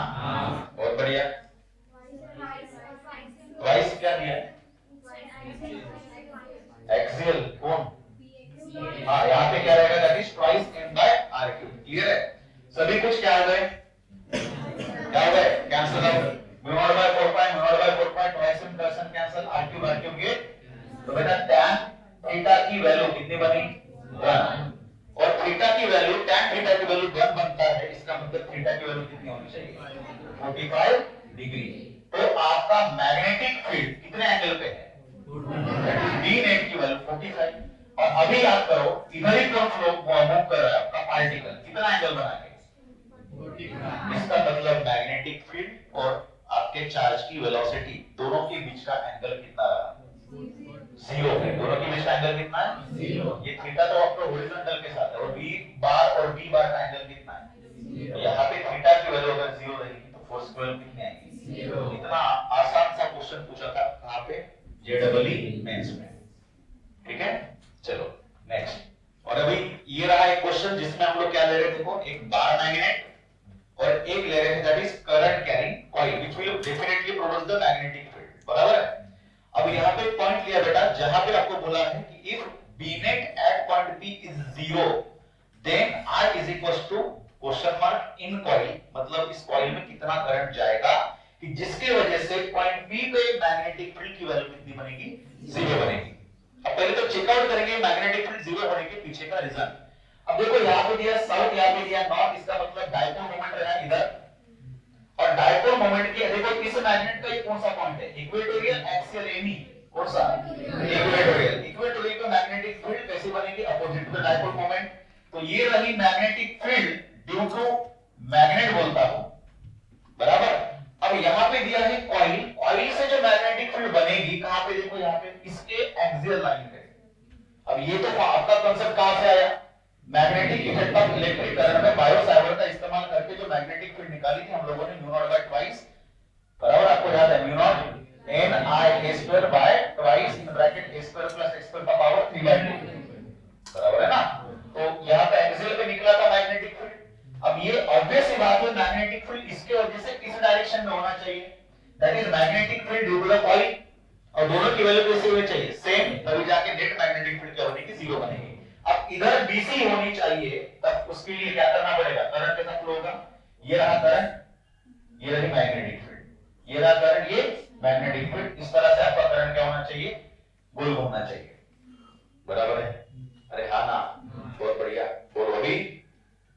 A: बहुत बढ़िया। ट्वाइस क्या दिया है, एक्सियल कौन, हाँ यहाँ पे क्या रहेगा, that is twice n by r cube. Clear है, सभी कुछ क्या हो गए, cancel out, mu not by 4 pi, mu not by 4 pi, twice n plus n cancel, r cube के। तो बेटा tan थीटा की वैल्यू कितनी बनी, 1, और थीटा की वैल्यू, tan थीटा की वैल्यू 1 बनता है, इसका मतलब थीटा की वैल्यू कितनी होनी चाहिए, 45 डिग्री। तो आपका मैग्नेटिक फील्ड कितने एंगल पे है, d नेट की वैल्यू 45। और अभी याद करो इधर ही कौन फ्लो मूव कर रहा है, आपका पार्टिकल कितना एंगल बना के, इसका मतलब मैग्नेटिक फील्ड और आपके चार्ज की वेलोसिटी दोनों के बीच का एंगल कितना रहा, 0 है। दोनों के बीच का एंगल कितना है, 0। ये थीटा तो आपका हॉरिजॉन्टल के साथ है, और b बार का एंगल कितना है, यहाँ पे थीटा की वैल्यू अगर 0 रहेगी तो फोर्स की वैल्यू कितनी आएगी, 0। इतना आसान सा क्वेश्चन पूछा था कहां पे, जेईई मेंस में, ठीक है। चलो नेक्स्ट। और अभी ये रहा एक क्वेश्चन जिसमें हम लोग क्या ले रहे थे, देखो एक बार मैग्नेट और एक ले रहे थे that is current carrying coil which will definitely produce the magnetic field, बराबर है। अब यहाँ पे पॉइंट लिया बेटा, जहां पे आपको बोला है कि if b net at point p is 0 then r is equal to question mark in coil, मतलब इस कॉइल में कितना करंट जाएगा कि जिसके वजह से पॉइंट p पे मैग्नेटिक फील्ड की वैल्यू कितनी बनेगी, 0 बनेगी। अब पहले तो चेकआउट करेंगे मैग्नेटिक फील्ड 0 होने के पीछे का रीजन। अब देखो यहाँ पे दिया साउथ, यहाँ पे दिया नॉर्थ, इसका मतलब डायपोल मोमेंट है इधर, और डायपोल मोमेंट की देखो इस मैग्नेट का ये कौन सा पॉइंट है, इक्वेटोरियल, एक्सियल, एनी, कौन सा, इक्वेटोरियल। इक्वेटोरियल का मैग्नेटिक फील्ड कैसे बनेगी, opposite to the dipole moment. तो ये रही magnetic field due to magnet बोलता हूं, बराबर। अब यहाँ पे दिया है कॉइल, कॉइल से जो मैग्नेटिक फील्ड बनेगी कहां पे, देखो यहाँ पे इसके एक्सियल लाइन पे। अब ये तो आपका कांसेप्ट कहां से आया, magnetic effect of electric current में बायो सावर्ट का इस्तेमाल करके जो मैग्नेटिक फील्ड निकाली थी हम लोगों ने, म्यू नॉट बाय ट्वाइस, बराबर। आपको याद है mu not n I a square by twice in bracket a square plus x square का पावर 3/2, बराबर है ना। तो यहाँ पे एक्सियल पे निकला था मैग्नेटिक फील्ड। अब ये ऑब्वियस सी बात है मैग्नेटिक फील्ड इसके वजह से इस डायरेक्शन में होना चाहिए, that is magnetic field due to the coil, और दोनों की वैल्यू कैसे होनी चाहिए, सेम, तभी जाके नेट मैग्नेटिक फील्ड क्या बनेगी, 0 बनेगी। अब इधर BC होनी चाहिए, तब उसके लिए क्या करना पड़ेगा, करंट कैसा फ्लो होगा, ये रहा करंट, ये रही मैग्नेटिक फील्ड, ये रहा करंट, ये मैग्नेटिक फील्ड। इस तरह से आपका करंट क्या होना चाहिए, गोल घूमना चाहिए, बराबर है। अरे हाँ ना, बहुत बढ़िया, बोलो अभी।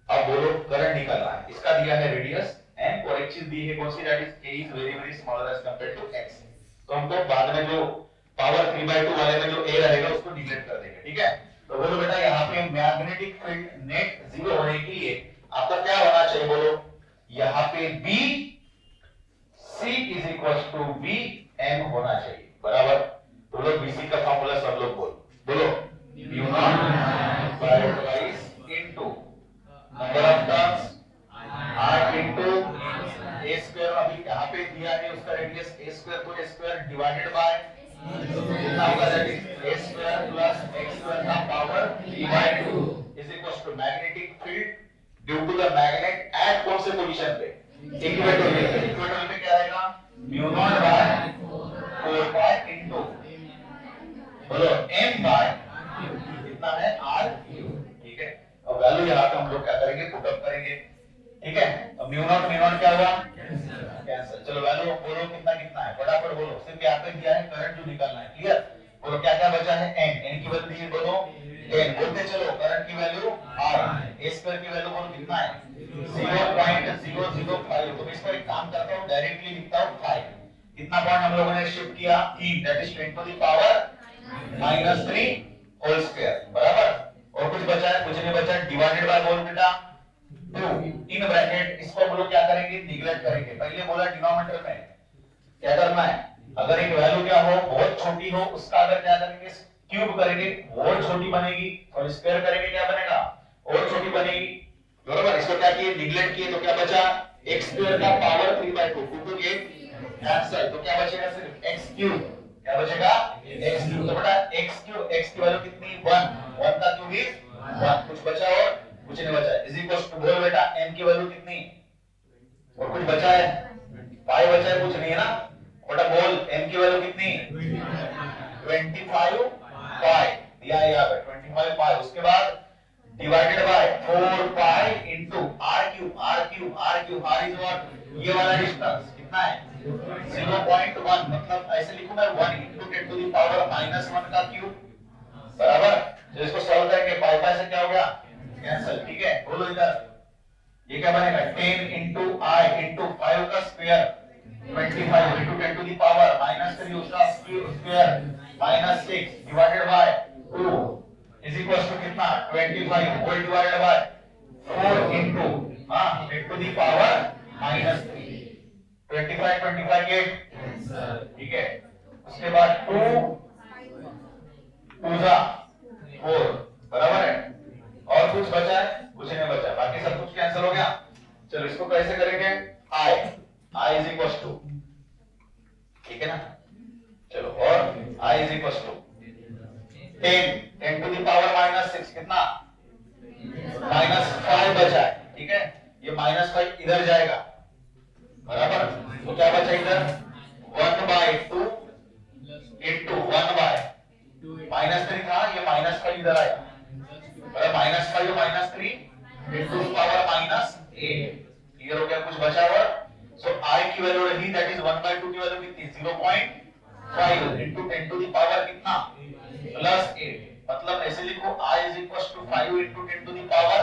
A: अब बोलो करंट निकालना है, इसका दिया है रेडियस m और एक चीज दी है कौन सी, that is a is very very smaller as compared to x। तो हम तो बाद में जो पावर 3/2 वाले में जो a रहेगा उसको निगलेक्ट कर देंगे, ठीक है। तो बोलो बेटा यहाँ पे मैग्नेटिक फील्ड नेट 0 होने के लिए आपका क्या होना चाहिए, बोलो यहाँ पे b c is equal to b m होना चाहिए, बराबर। तो लोग bc का फार्मूला सब लोग बोलो mu not by twice into number of turns r into a square. अभी यहाँ पे दिया है उसका रेडियस a स्क्वायर, तो a स्क्वायर डिवाइडेड बाय कितना होगा, that is a square plus x square का power 3/2 is equal to magnetic field due to the magnet at कौन से पोजीशन पे, इक्वेटोरियल। इक्वेटोरियल पे क्या रहेगा, mu not by 4 pi into बोलो m बाय कितना है, r क्यूब, ठीक है। अब वैल्यू यहाँ पे हम लोग क्या करेंगे, पुट अप करेंगे, ठीक है। अब म्यू नॉट क्या हुआ, कैंसिल। चलो वैल्यू बोलो कितना कितना है, दिया है, करंट जो निकालना है। क्लियर? बोलो क्या क्या बचा है? n की वैल्यू दी बोलो 10। बोलते चलो करंट की वैल्यू r, a स्क्वायर की वैल्यू बोलो कितना है 0.005। तो मैं इसको एक काम करता हूं, डायरेक्टली लिखता हूं 5। कितना पॉइंट हम लोगों ने शिफ्ट किया? 3, that is 10 to the power -3 whole square, बराबर। और कुछ बचा है? कुछ नहीं बचा। डिवाइडेड बाय बोल बेटा 2 इन ब्रैकेट। इसको हम लोग क्या करेंगे? निगलेक्ट करेंगे। पहले बोला डिनोमिनेटर में क्या करना है? अगर एक वैल्यू क्या हो, बहुत छोटी हो, उसका अगर क्या करेंगे? क्यूब करेंगे, और छोटी बनेगी। और स्क्वायर करेंगे, क्या बनेगा? और छोटी बनेगी, बराबर। इसको क्या किए? निगलेक्ट किए, तो क्या बचा? x स्क्वायर का पावर 3/2, 2 to 8 कैंसिल, तो क्या बचेगा? सिर्फ x क्यूब। क्या बचेगा? x cube. तो बेटा x क्यूब, x की वैल्यू कितनी? 1, 1 का क्यूब इज 1। कुछ बचा और कुछ नहीं बचा। इज इक्वल टू बोल बेटा n की वैल्यू कितनी? और कुछ बचा है? 5 बचा है, कुछ नहीं है ना बेटा। बोल n की वैल्यू कितनी? 25 पाई दिया है यहाँ पे 25 पाई। उसके बाद divided by 4 pi into r cube. r is what? ये वाला डिस्टेंस कितना है? 0.1। मतलब ऐसे लिखूं मैं 1 इनटू 10 टू द पावर -1 का क्यूब, बराबर। तो इसको सॉल्व करेंगे, पाई पाई से क्या हो गया? कैंसिल। ठीक है, बोलो इधर ये क्या बनेगा? 10 इनटू i इनटू 5 का square 25 into 10 to the power -3 उसका square -6 divided by 2 is equal to कितना? 25 whole divided by 4 into 10 to the power -3। 25 8, ठीक है। उसके बाद 2 2 जा 4, बराबर है। और कुछ बचा है? कुछ नहीं बचा, बाकी सब कुछ कैंसिल हो गया। चलो इसको कैसे करेंगे? i इज इक्वल टू, ठीक है ना। चलो और i is equal to 10 to the power -6 कितना? -5 बचा है, ठीक है। ये -5 इधर जाएगा, बराबर। तो क्या बचा इधर? 1/2 इनटू 1/-3 था, ये -5 इधर आया, -5 और -3 इनटू पावर -8। क्लियर हो गया? कुछ बचा हुआ? सो i की वैल्यू रही दैट इज 1/2 की वैल्यू कितनी? 0.5 इनटू 10 टू द पावर कितना? +8। मतलब ऐसे लिखो i is equal to 5 into 10 to the power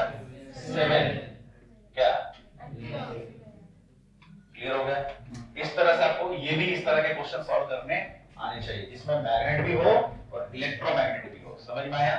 A: 7। क्या क्लियर हो गया? इस तरह से आपको ये भी इस तरह के क्वेश्चन सॉल्व करने आने चाहिए, जिसमें मैग्नेट भी हो और इलेक्ट्रोमैग्नेट भी हो। समझ में आया?